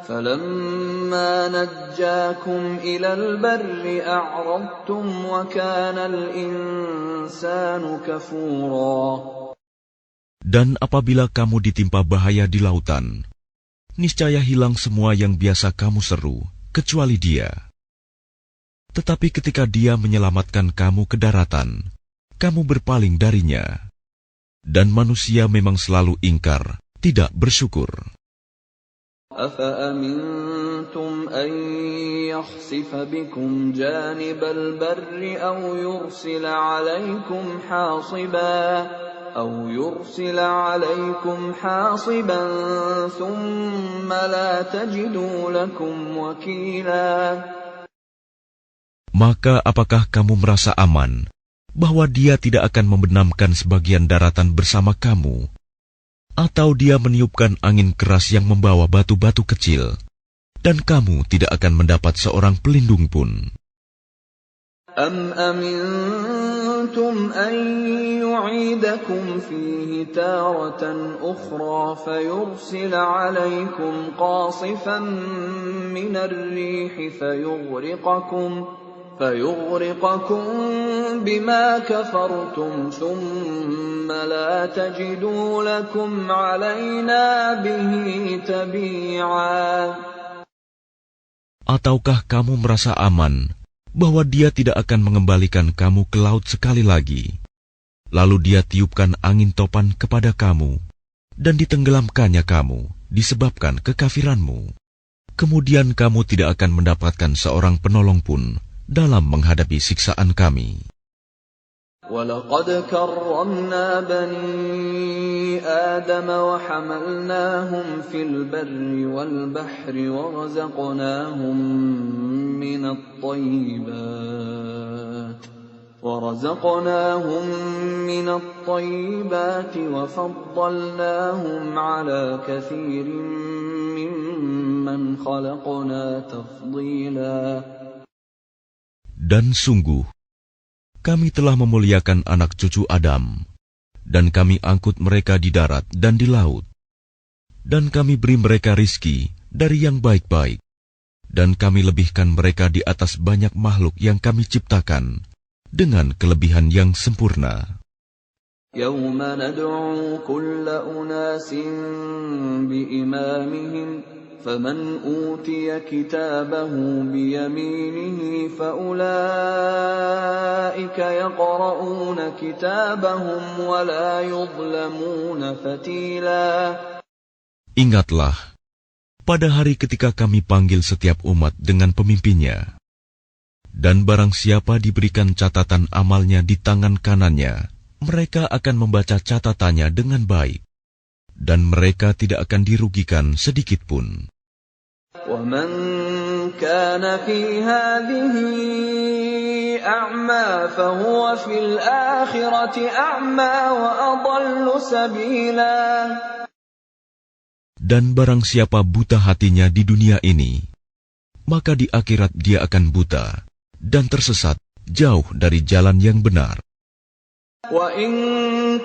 S1: فَلَمَّا نَجَّاكُمْ إِلَى الْبَرِّ أَعْرَضْتُمْ وَكَانَ الْإِنسَانُ كَفُورًا.
S2: Dan apabila kamu ditimpa bahaya di lautan, niscaya hilang semua yang biasa kamu seru, kecuali Dia. Tetapi ketika Dia menyelamatkan kamu ke daratan, kamu berpaling darinya. Dan manusia memang selalu ingkar, tidak bersyukur.
S1: أَفَأَمِنْتُمْ أَنْ يَخْسِفَ بِكُمْ جَانِبَ الْبَرِّ أَوْ يُرْسِلَ عَلَيْكُمْ حَاصِبًا ثُمَّ لَا تَجِدُوا لَكُمْ وَكِيلًا.
S2: Maka apakah kamu merasa aman bahwa Dia tidak akan membenamkan sebagian daratan bersama kamu, atau Dia meniupkan angin keras yang membawa batu-batu kecil, dan kamu tidak akan mendapat seorang pelindung pun?
S1: أَمْ أَمِنْتُمْ أَنْ يُعِيدَكُمْ فِيهِ تَارَةً أُخْرَى فَيُرْسِلَ عَلَيْكُمْ قَاصِفًا مِنَ الرِّيحِ فَيُغْرِقَكُمْ بِمَا كَفَرْتُمْ ثُمَّ لَا تَجِدُوا لَكُمْ عَلَيْنَا بِهِ تَبِيعًا.
S2: Ataukah kamu merasa aman bahwa Dia tidak akan mengembalikan kamu ke laut sekali lagi, lalu Dia tiupkan angin topan kepada kamu, dan ditenggelamkannya kamu disebabkan kekafiranmu. Kemudian kamu tidak akan mendapatkan seorang penolong pun dalam menghadapi siksaan Kami.
S1: وَلَقَدْ كَرَّمْنَا بَنِي آدَمَ وَحَمَلْنَاهُمْ فِي الْبَرِّ وَالْبَحْرِ وَرَزَقْنَاهُمْ مِنَ الطَّيِّبَاتِ وَفَضَّلْنَاهُمْ عَلَى كَثِيرٍ مِّمَّنْ خَلَقْنَا تَفْضِيلًا.
S2: Dan sungguh, Kami telah memuliakan anak cucu Adam, dan Kami angkut mereka di darat dan di laut. Dan Kami beri mereka rizki dari yang baik-baik, dan Kami lebihkan mereka di atas banyak makhluk yang Kami ciptakan, dengan kelebihan yang sempurna.
S1: يَوْمَ نَدْعُو كُلَّ أُنَاسٍ بِإِمَامِهِمْ فَمَنْ أُوتِيَ كِتَابَهُ بِيَمِينِهِ فَأُولَئِكَ يَقْرَؤُونَ كِتَابَهُمْ وَلَا يُظْلَمُونَ فَتِيلًا.
S2: Ingatlah, pada hari ketika Kami panggil setiap umat dengan pemimpinnya, dan barang siapa diberikan catatan amalnya di tangan kanannya, mereka akan membaca catatannya dengan baik, dan mereka tidak akan dirugikan sedikit pun.
S1: وَمَنْ كَانَ فِي هَذِهِ أَعْمَى فَهُوَ فِي الْآخِرَةِ أَعْمَى وَأَضَلُّ سَبِيلًا.
S2: Dan barang siapa buta hatinya di dunia ini, maka di akhirat dia akan buta dan tersesat jauh dari jalan yang benar.
S1: وَإِنْ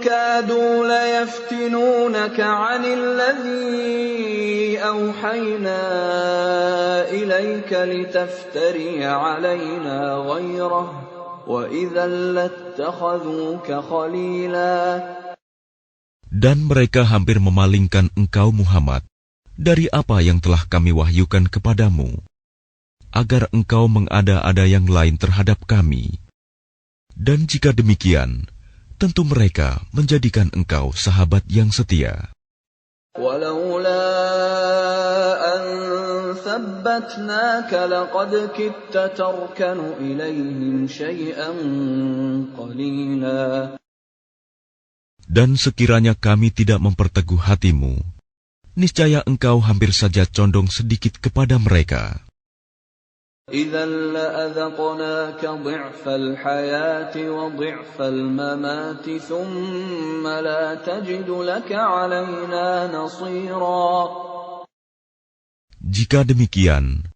S1: كَادُوا لَيَفْتِنُونَكَ عَنِ الَّذِي أَوْحَيْنَا إِلَيْكَ لِتَفْتَرِيَ عَلَيْنَا غَيْرَهُ وَإِذًا لَاتَّخَذُوكَ خَلِيلًا.
S2: Dan mereka hampir memalingkan engkau Muhammad dari apa yang telah Kami wahyukan kepadamu, agar engkau mengada-ada yang lain terhadap Kami. Dan jika demikian, tentu mereka menjadikan engkau sahabat yang setia.
S1: وَلَوْلَا أَنْ ثَبَّتْنَاكَ لَقَدْ كِدتَّ تَرْكَنُ إِلَيْهِمْ شَيْئًا قَلِيلًا.
S2: Dan sekiranya Kami tidak memperteguh hatimu, niscaya engkau hampir saja condong sedikit kepada mereka.
S1: إِذًا لَأَذَقْنَاكَ ضِعْفَ الْحَيَاةِ وَضِعْفَ الْمَمَاتِ ثُمَّ لَا تَجِدُ لَكَ عَلَيْنَا نَصِيرًا.
S2: Jika demikian,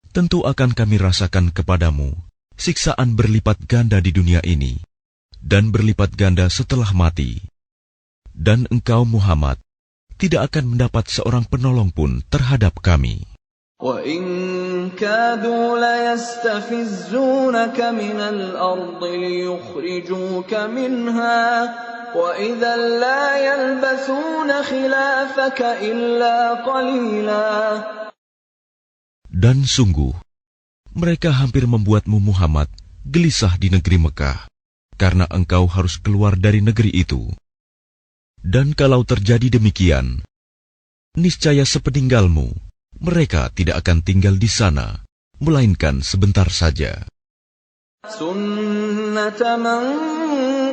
S2: tentu akan Kami rasakan kepadamu siksaan berlipat ganda di dunia ini, dan berlipat ganda setelah mati. Dan engkau Muhammad tidak akan mendapat seorang penolong pun terhadap Kami.
S1: وَإِنْ كَادُوا لَيَسْتَفِزُّونَكَ مِنَ الْأَرْضِ لِيُخْرِجُوكَ مِنْهَا وَإِذًا لَّا يَلْبَثُونَ خِلَافَكَ إِلَّا قَلِيلًا.
S2: Dan sungguh, mereka hampir membuatmu Muhammad gelisah di negeri Mekah, karena engkau harus keluar dari negeri itu. Dan kalau terjadi demikian, niscaya sepeninggalmu, mereka tidak akan tinggal di sana, melainkan sebentar saja.
S1: سُنَّةَ مَن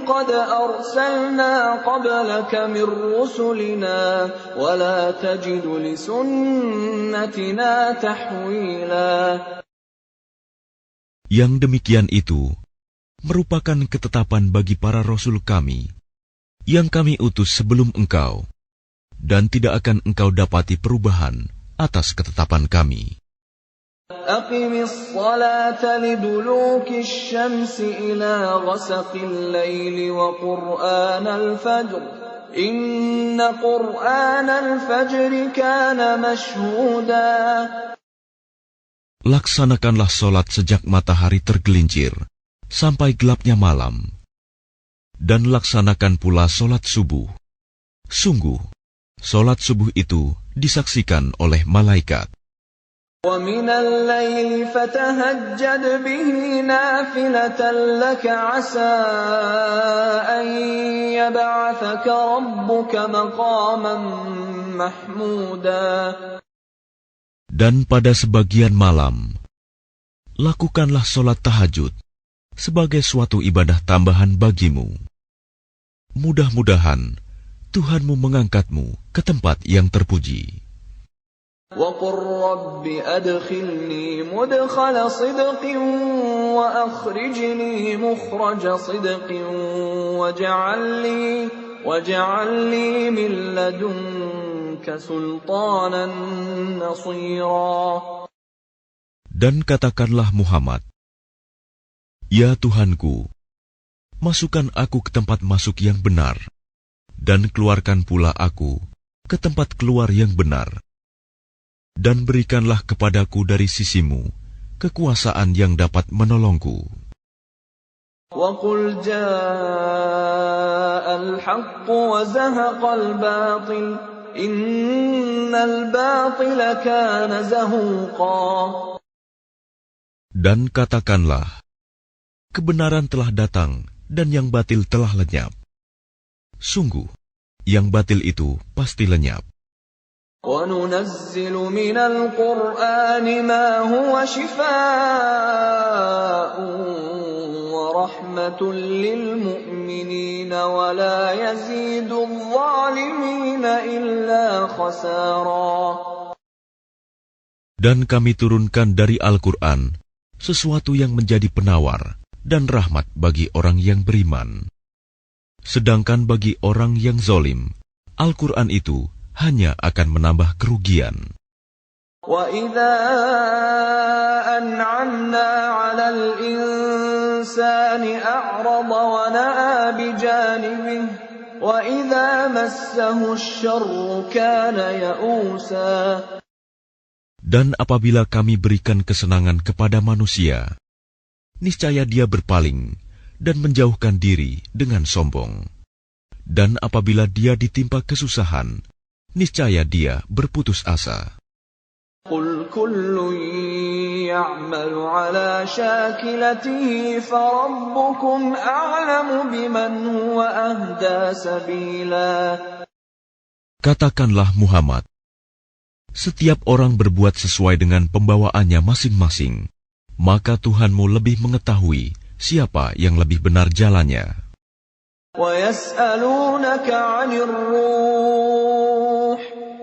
S1: قَدْ أَرْسَلْنَا قَبْلَكَ مِن رُّسُلِنَا وَلَا تَجِدُ لِسُنَّتِنَا تَحْوِيلًا.
S2: Yang demikian itu merupakan ketetapan bagi para rasul kami, yang kami utus sebelum engkau, dan tidak akan engkau dapati perubahan atas ketetapan kami.
S1: أقم الصلاة لدلوك الشمس إلى غسق الليل وقرآن الفجر إن قرآن الفجر كان مشهودا.
S2: Laksanakanlah solat sejak matahari tergelincir sampai gelapnya malam, dan laksanakan pula solat subuh. Sungguh, solat subuh itu disaksikan oleh malaikat.
S1: وَمِنَ اللَّيْلِ فَتَهَجَّدْ بِهِ نَافِلَةً لَكَ عَسَىٰ أَن يَبْعَثَكَ رَبُّكَ مَقَامًا مَّحْمُودًا.
S2: Dan pada sebagian malam, lakukanlah solat tahajud sebagai suatu ibadah tambahan bagimu. Mudah-mudahan Tuhanmu mengangkatmu ke tempat yang terpuji.
S1: وَقُل رَّبِّ أَدْخِلْنِي مُدْخَلَ صِدْقٍ وَأَخْرِجْنِي مُخْرَجَ صِدْقٍ وَاجْعَل لِّي مِن لَّدُنكَ سُلْطَانًا نَّصِيرًا.
S2: Dan katakanlah Muhammad, Ya Tuhanku, masukkan aku ke tempat masuk yang benar, dan keluarkan pula aku ke tempat keluar yang benar. Dan berikanlah kepadaku dari sisimu kekuasaan yang dapat menolongku.
S1: وَقُلْ جَاءَ الْحَقُّ وَزَهَقَ الْبَاطِلُ إِنَّ الْبَاطِلَ كَانَ زَهُوقًا.
S2: Dan katakanlah, kebenaran telah datang dan yang batil telah lenyap. Sungguh, yang batil itu pasti lenyap.
S1: وَنُنَزِّلُ مِنَ الْقُرْآنِ مَا هُوَ شِفَاءٌ وَرَحْمَةٌ لِّلْمُؤْمِنِينَ وَلَا يَزِيدُ الظَّالِمِينَ إِلَّا خَسَارًا.
S2: Dan kami turunkan dari Al-Quran sesuatu yang menjadi penawar dan rahmat bagi orang yang beriman. Sedangkan bagi orang yang zalim, Al-Quran itu hanya akan menambah kerugian.
S1: وَإِذَا أَنْعَمْنَا عَلَى الْإِنسَانِ أَعْرَضَ وَنَأَىٰ بِجَانِبِهِ وَإِذَا مَسَّهُ الشَّرُّ كَانَ يَئُوسًا.
S2: Dan apabila kami berikan kesenangan kepada manusia, niscaya dia berpaling dan menjauhkan diri dengan sombong. Dan apabila dia ditimpa kesusahan, niscaya dia berputus asa.
S1: قُلْ كُلٌّ يَعْمَلُ عَلَى شَاكِلَتِهِ فَرَبُّكُمْ أَعْلَمُ بِمَنْ هُوَ أَهْدَىٰ سَبِيلًا.
S2: Katakanlah Muhammad, setiap orang berbuat sesuai dengan pembawaannya masing-masing, maka Tuhanmu lebih mengetahui siapa yang lebih benar jalannya.
S1: وَيَسْأَلُونَكَ عَنِ الرُّوحِ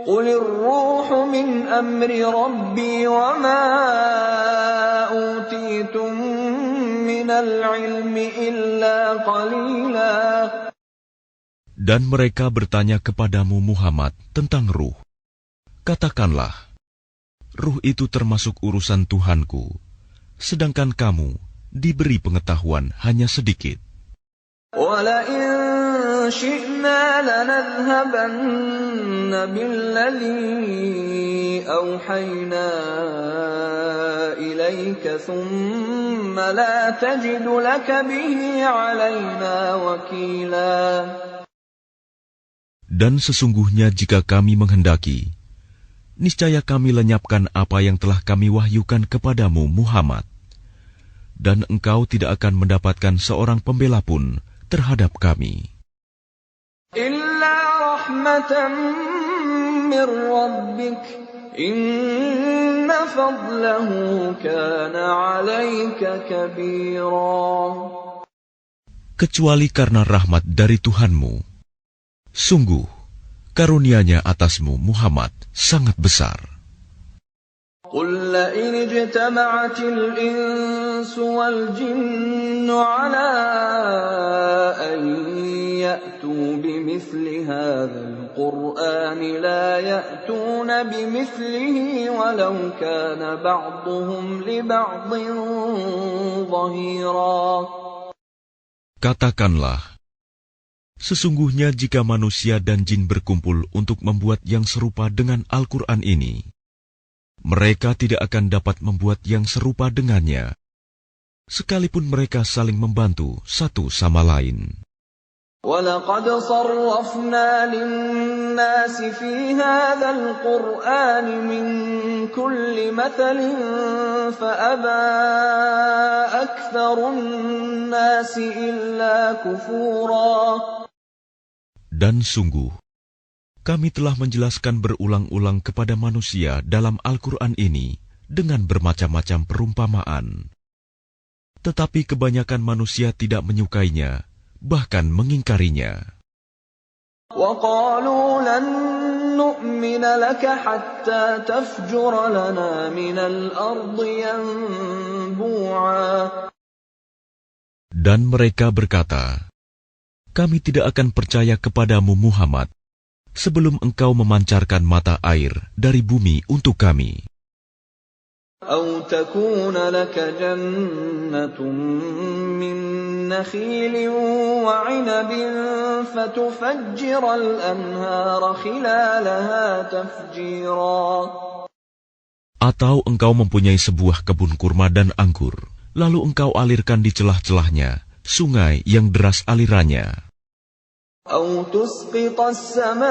S1: قُلِ الرُّوحُ مِنْ أَمْرِ رَبِّي وَمَا أُوتِيتُم مِّنَ الْعِلْمِ إِلَّا قَلِيلًا.
S2: Dan mereka bertanya kepadamu Muhammad tentang ruh. Katakanlah, ruh itu termasuk urusan Tuhanku, sedangkan kamu diberi pengetahuan hanya sedikit.
S1: وَلَئِن شِئْنَا لَنَذْهَبَنَّ بِالَّذِي أَوْحَيْنَا إِلَيْكَ ثُمَّ لَا تَجِدُ لَكَ بِهِ عَلَيْنَا وَكِيلًا.
S2: Dan sesungguhnya jika kami menghendaki, niscaya kami lenyapkan apa yang telah kami wahyukan kepadamu Muhammad, dan engkau tidak akan mendapatkan seorang pembela pun terhadap kami.
S1: Illa rahmatan min rabbik, inna fadlahu kana 'alaika kabira.
S2: Kecuali karena rahmat dari Tuhanmu, sungguh karunia-Nya atasmu Muhammad sangat besar.
S1: قل لئن اجتمعت الإنس والجن على أن يأتوا بمثل هذا القرآن لا يأتون بمثله ولو كان بعضهم لبعض ظهيرا.
S2: Katakanlah, sesungguhnya jika manusia dan jin berkumpul untuk membuat yang serupa dengan Al-Quran ini, mereka tidak akan dapat membuat yang serupa dengannya, sekalipun mereka saling membantu satu sama lain.
S1: وَلَقَدْ صَرَّفْنَا لِلنَّاسِ فِي هَذَا الْقُرْآنِ مِنْ كُلِّ مَثَلٍ فَأَبَى أَكْثَرُ النَّاسِ إِلَّا كُفُورًا. Dan
S2: sungguh, kami telah menjelaskan berulang-ulang kepada manusia dalam Al-Quran ini dengan bermacam-macam perumpamaan. Tetapi kebanyakan manusia tidak menyukainya, bahkan mengingkarinya.
S1: وَقَالُوا لَن نُّؤْمِنَ لَكَ حَتَّى تَفْجُرَ لَنَا مِنَ الْأَرْضِ يَنبُوعًا.
S2: Dan mereka berkata, kami tidak akan percaya kepadamu Muhammad sebelum engkau memancarkan mata air dari bumi untuk kami.
S1: أَوْ تَكُونَ لَكَ جَنَّةٌ مِّن نَّخِيلٍ وَعِنَبٍ فَتُفَجِّرَ الْأَنْهَارَ خِلَالَهَا تَفْجِيرًا.
S2: Atau engkau mempunyai sebuah kebun kurma dan anggur, lalu engkau alirkan di celah-celahnya sungai yang deras alirannya.
S1: أَوْ تُسْقِطَ السَّمَاءَ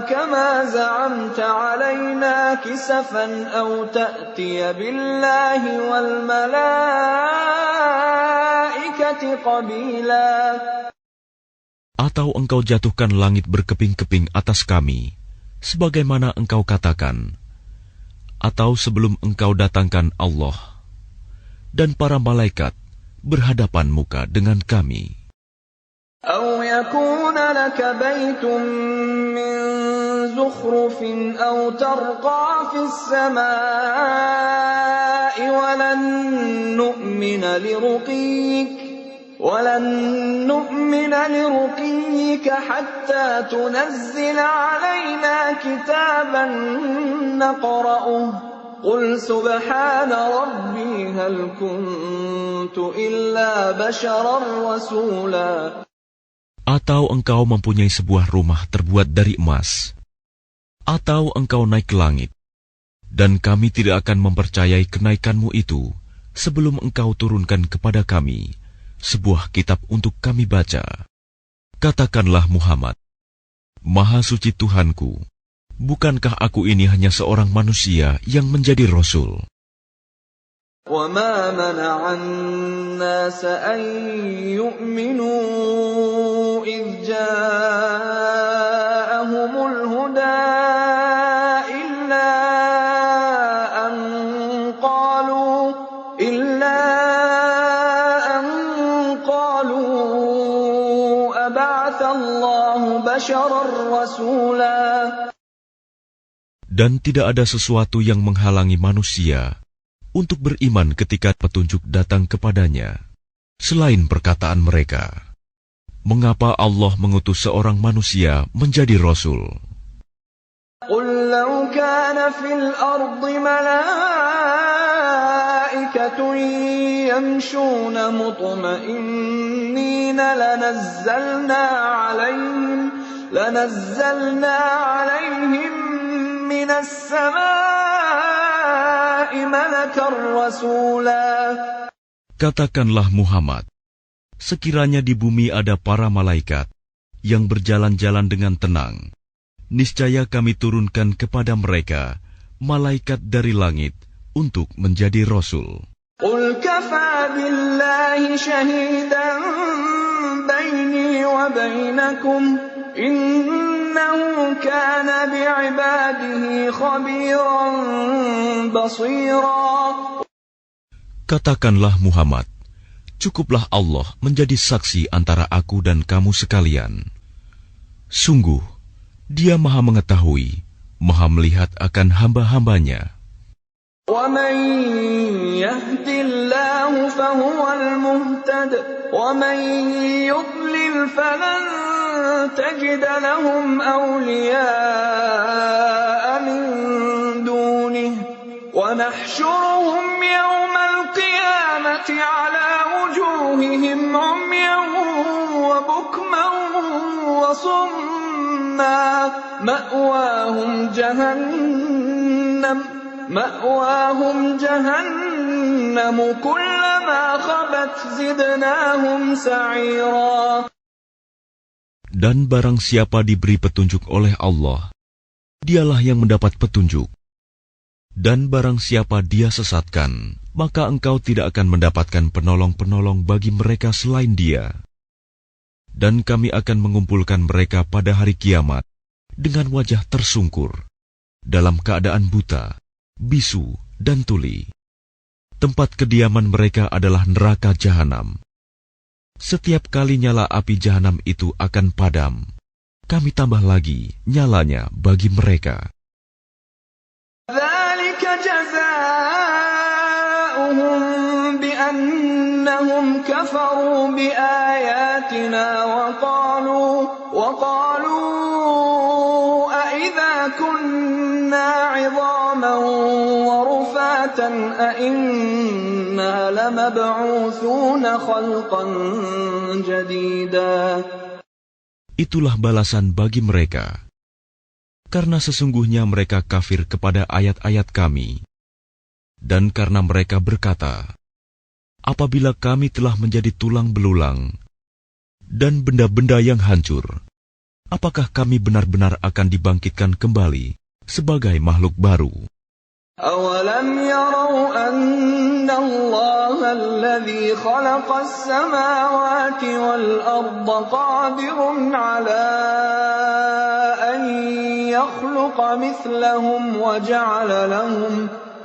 S1: كَمَا زَعَمْتَ عَلَيْنَا كِسَفًا أَوْ تَأْتِيَ بِاللَّهِ وَالْمَلَائِكَةِ قَبِيلًا.
S2: Atau engkau jatuhkan langit berkeping-keping atas kami, sebagaimana engkau katakan, atau sebelum engkau datangkan Allah dan para malaikat berhadapan muka dengan kami.
S1: أَوْ يَكُونَ لَكَ بَيْتٌ مِّن زُخْرُفٍ أَوْ تَرْقَىٰ فِي السَّمَاءِ وَلَن نُّؤْمِنَ لِرُقِيِّكَ حَتَّىٰ تُنَزِّلَ عَلَيْنَا كِتَابًا نَّقْرَؤُهُ قُلْ سُبْحَانَ رَبِّي هَلْ كُنتُ إِلَّا بَشَرًا رَّسُولًا.
S2: Atau engkau mempunyai sebuah rumah terbuat dari emas, atau engkau naik ke langit, dan kami tidak akan mempercayai kenaikanmu itu sebelum engkau turunkan kepada kami sebuah kitab untuk kami baca. Katakanlah Muhammad, Maha Suci Tuhanku, bukankah aku ini hanya seorang manusia yang menjadi Rasul?
S1: وَمَا مَنَعَ النَّاسَ أَن يُؤْمِنُوا إِذْ جَاءَهُمُ الْهُدَىٰ إِلَّا أَن قَالُوا أَبَعَثَ اللَّهُ بَشَرًا رَّسُولًا.
S2: Dan tidak ada sesuatu yang menghalangi manusia untuk beriman ketika petunjuk datang kepadanya, selain perkataan mereka, mengapa Allah mengutus seorang manusia menjadi Rasul?
S1: قُلْ لَوْ كَانَ فِي الْأَرْضِ مَلَائِكَةٌ يَمْشُونَ مُطْمَئِنِّينَ لَنَزَّلْنَا عَلَيْهِم مِّنَ السَّمَاءِ مَلَكًا رَّسُولًا.
S2: Katakanlah Muhammad, sekiranya di bumi ada para malaikat yang berjalan-jalan dengan tenang, niscaya kami turunkan kepada mereka malaikat dari langit untuk menjadi rasul.
S1: قل كفى بالله شهيدا بيني وبينكم إنه كان بعباده خبيرا بصيرا.
S2: Katakanlah Muhammad, cukuplah Allah menjadi saksi antara aku dan kamu sekalian. Sungguh, Dia Maha mengetahui, Maha melihat akan hamba-hambanya.
S1: وَمَن يَهْدِ اللَّهُ فَهُوَ الْمُهْتَدِ وَمَن يُضْلِلْ فَلَن تَجِدَ لَهُمْ أَوْلِيَاءَ مِن دُونِهِ وَنَحْشُرُهُمْ يَوْمَ الْقِيَامَةِ عَلَى وُجُوهِهِمْ عُمْيًا وَبُكْمًا وَصُمًّا مَأْوَاهُمْ جَهَنَّمُ كُلَّمَا خَبَتْ زِدْنَاهُمْ سَعِيرًا.
S2: Dan barang siapa diberi petunjuk oleh Allah, dialah yang mendapat petunjuk. Dan barang siapa Dia sesatkan, maka engkau tidak akan mendapatkan penolong-penolong bagi mereka selain Dia. Dan kami akan mengumpulkan mereka pada hari kiamat dengan wajah tersungkur, dalam keadaan buta, bisu, dan tuli. Tempat kediaman mereka adalah neraka jahanam. Setiap kali nyala api jahanam itu akan padam, kami tambah lagi nyalanya bagi mereka.
S1: ذَلِكَ جَزَاؤُهُم بِأَنَّهُمْ كَفَرُوا بِآيَاتِنَا وَقَالُوا أَإِذَا كُنَّا عِظَامًا وَرُفَاتًا أَإِنَّا لَمَبْعُوثُونَ خَلْقًا جَدِيدًا.
S2: Itulah balasan bagi mereka, karena sesungguhnya mereka kafir kepada ayat-ayat kami, dan karena mereka berkata, apabila kami telah menjadi tulang belulang dan benda-benda yang hancur, apakah kami benar-benar akan dibangkitkan kembali sebagai makhluk baru?
S1: أَوَلَمْ يَرَوْا أَنَّ اللَّهَ الَّذِي خَلَقَ السَّمَاوَاتِ وَالْأَرْضَ قَادِرٌ عَلَىٰ أَن يَخْلُقَ مِثْلَهُمْ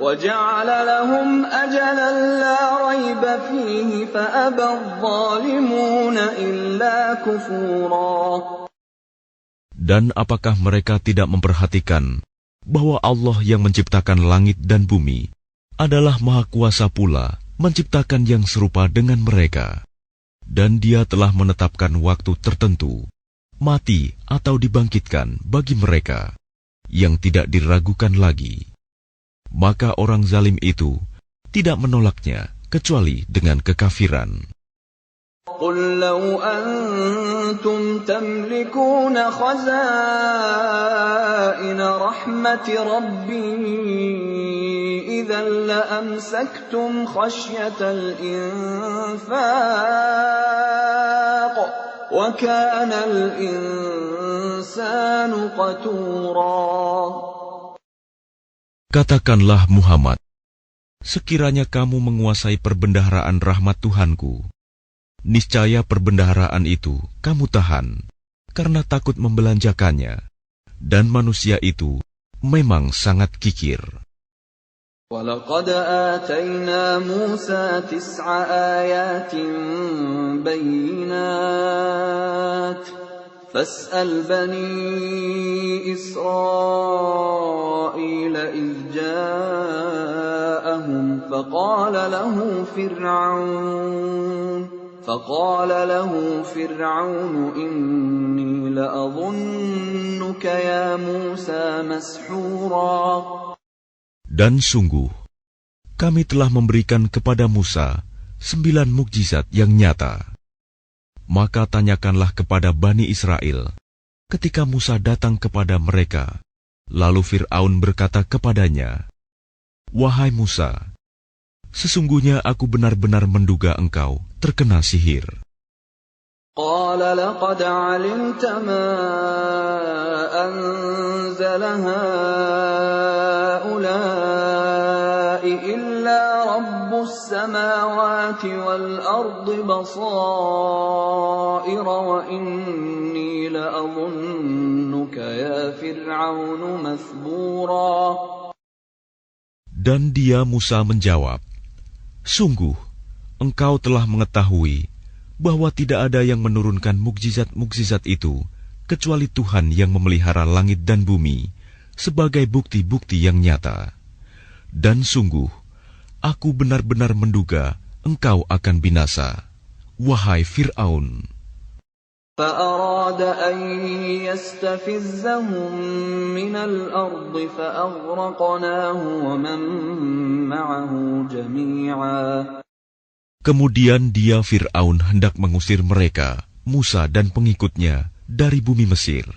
S1: وَجَعَلَ لَهُمْ أَجَلًا لَّا رَيْبَ فِيهِ فَأَبَى الظَّالِمُونَ إِلَّا كُفُورًا.
S2: Dan apakah mereka tidak memperhatikan bahwa Allah yang menciptakan langit dan bumi adalah Maha Kuasa pula menciptakan yang serupa dengan mereka, dan Dia telah menetapkan waktu tertentu, mati atau dibangkitkan bagi mereka, yang tidak diragukan lagi. Maka orang zalim itu tidak menolaknya kecuali dengan kekafiran.
S1: قُل لَّوْ أَنتُمْ تَمْلِكُونَ خَزَائِنَ رَحْمَةِ رَبِّي إِذًا لَّأَمْسَكْتُمْ خَشْيَةَ الْإِنفَاقِ وَكَانَ الْإِنسَانُ قَتُورًا.
S2: Katakanlah Muhammad, sekiranya kamu menguasai perbendaharaan rahmat Tuhanku, niscaya perbendaharaan itu kamu tahan, karena takut membelanjakannya, dan manusia itu memang sangat kikir.
S1: وَلَقَدْ آتَيْنَا مُوسَى 9 آيَاتٍ بَيِّنَاتٍ فَاسْأَلْ بَنِي إِسْرَائِيلَ إِذْ جَاءَهُمْ فقال له فرعون إني لأظنك يا موسى مسحورا.
S2: Dan sungguh, kami telah memberikan kepada Musa 9 mukjizat yang nyata. Maka tanyakanlah kepada Bani Israel ketika Musa datang kepada mereka. Lalu Fir'aun berkata kepadanya, "Wahai Musa, sesungguhnya aku benar-benar menduga engkau terkena sihir."
S1: قال لقد علمت ما أنزل هؤلاء إلا رب السماوات والأرض بصائر وإني لأظنك يا فرعون مثبورا.
S2: Dan dia Musa menjawab, "Sungguh, engkau telah mengetahui bahwa tidak ada yang menurunkan mukjizat-mukjizat itu kecuali Tuhan yang memelihara langit dan bumi sebagai bukti-bukti yang nyata. Dan sungguh, aku benar-benar menduga engkau akan binasa, wahai Fir'aun."
S1: فأراد أن يستفزهم من الأرض فأغرقناه ومن معه جميعا.
S2: Kemudian dia Fir'aun hendak mengusir mereka, Musa dan pengikutnya, dari bumi Mesir.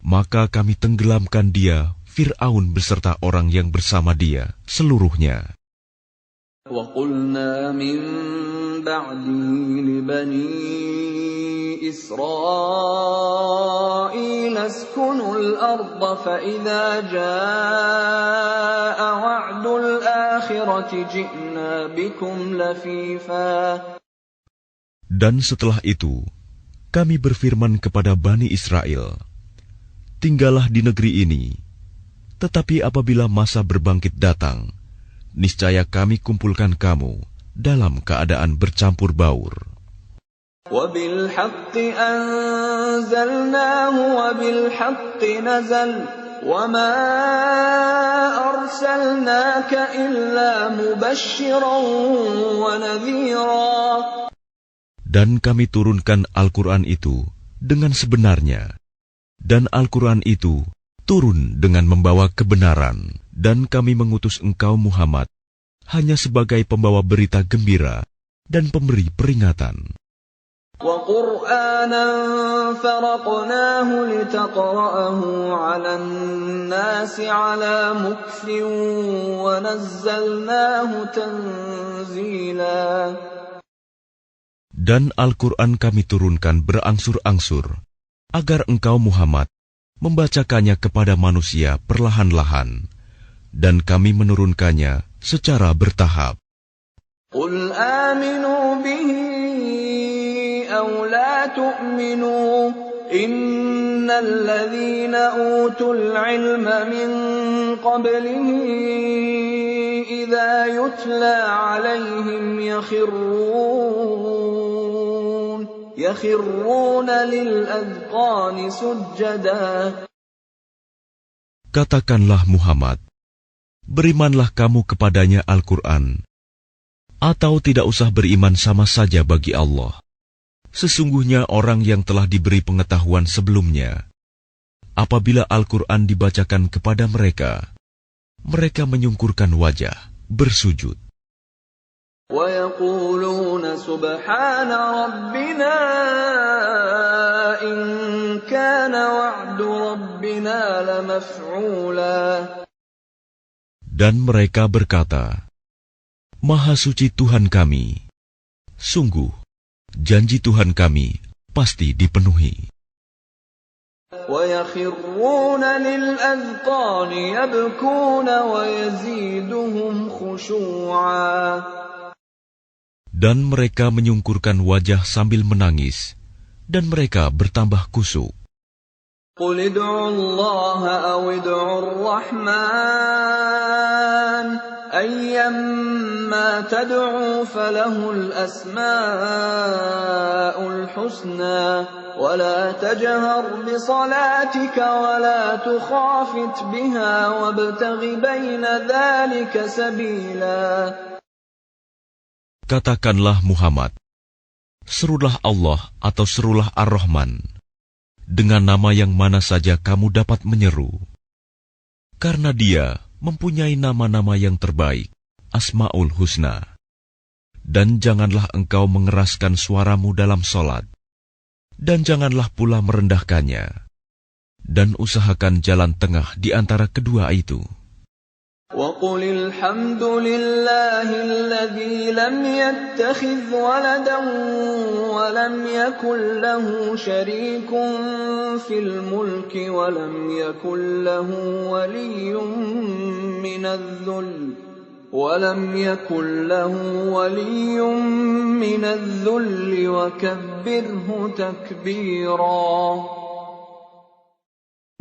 S2: Maka kami tenggelamkan dia, Fir'aun beserta orang yang bersama dia, seluruhnya.
S1: وَقُلْنَا مِن بَعْدِهِ لِبَنِي إِسْرَائِيلَ اسْكُنُوا الْأَرْضَ فَإِذَا جَاءَ وَعْدُ الْآخِرَةِ جِئْنَا بِكُمْ لَفِيفًا.
S2: Dan setelah itu, kami berfirman kepada Bani Israel, "Tinggallah di negeri ini, tetapi apabila masa berbangkit datang, niscaya kami kumpulkan kamu dalam keadaan bercampur baur."
S1: وَبِالْحَقِّ أَنزَلْنَاهُ وَبِالْحَقِّ نَزَلَ وَمَا أَرْسَلْنَاكَ إِلَّا مُبَشِّرًا وَنَذِيرًا.
S2: Dan kami turunkan Al-Quran itu dengan sebenarnya, dan Al-Quran itu turun dengan membawa kebenaran, dan kami mengutus engkau Muhammad hanya sebagai pembawa berita gembira dan pemberi peringatan.
S1: وَقُرْآنًا فَرَقْنَاهُ لِتَقْرَأَهُ عَلَى النَّاسِ عَلَى مُكْثٍ وَنَزَّلْنَاهُ تَنزِيلًا.
S2: Dan Al-Quran kami turunkan berangsur-angsur, agar engkau Muhammad membacakannya kepada manusia perlahan-lahan, dan kami menurunkannya secara bertahap.
S1: قُلْ آمِنُوا بِهِ أَوْ لَا تُؤْمِنُوا إِنَّ الَّذِينَ أُوتُوا الْعِلْمَ مِنْ قَبْلِهِ إِذَا يُتْلَى عَلَيْهِمْ يَخِرُّونَ لِلْأَذْقَانِ سُجَّدًا.
S2: Katakanlah Muhammad, berimanlah kamu kepadanya Al-Quran, atau tidak usah beriman sama saja bagi Allah. Sesungguhnya orang yang telah diberi pengetahuan sebelumnya, apabila Al-Quran dibacakan kepada mereka, mereka menyungkurkan wajah, bersujud.
S1: وَيَقُولُونَ سُبْحَانَ رَبِّنَا إِن كَانَ وَعْدُ رَبِّنَا لَمَفْعُولًا.
S2: Dan mereka berkata, "Maha suci Tuhan kami, sungguh janji Tuhan kami pasti dipenuhi."
S1: وَيَخِرُّونَ لِلْأَذْقَانِ يَبْكُونَ وَيَزِيدُهُمْ خُشُوعًا.
S2: Dan mereka menyungkurkan wajah sambil menangis, dan mereka bertambah kusuk.
S1: قُلِ ادْعُوا اللَّهَ أَوِ ادْعُوا الرَّحْمَنَ أَيًّمَّا تَدْعُوا فَلَهُ الْأَسْمَاءُ الْحُسْنَى وَلَا تَجْهَرْ بِصَلَاتِكَ وَلَا تُخَافِتْ بِهَا وَابْتَغِ بَيْنَ ذَلِكَ سَبِيلًا.
S2: Katakanlah Muhammad, serulah Allah atau serulah Ar-Rahman, dengan nama yang mana saja kamu dapat menyeru. Karena Dia mempunyai nama-nama yang terbaik, Asma'ul Husna. Dan janganlah engkau mengeraskan suaramu dalam solat, dan janganlah pula merendahkannya, dan usahakan jalan tengah di antara kedua itu.
S1: وَقُلِ الْحَمْدُ لِلَّهِ الَّذِي لَمْ يَتَّخِذْ وَلَدًا وَلَمْ يَكُنْ لَهُ شَرِيكٌ فِي الْمُلْكِ وَلَمْ يَكُنْ لَهُ وَلِيٌّ مِّنَ الذُّلِّ وَكَبِّرْهُ تَكْبِيرًا.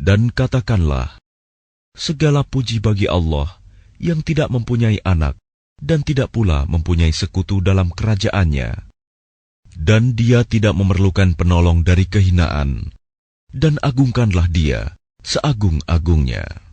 S2: Dan katakanlah, segala puji bagi Allah yang tidak mempunyai anak dan tidak pula mempunyai sekutu dalam kerajaannya. Dan dia tidak memerlukan penolong dari kehinaan. Dan agungkanlah dia seagung-agungnya.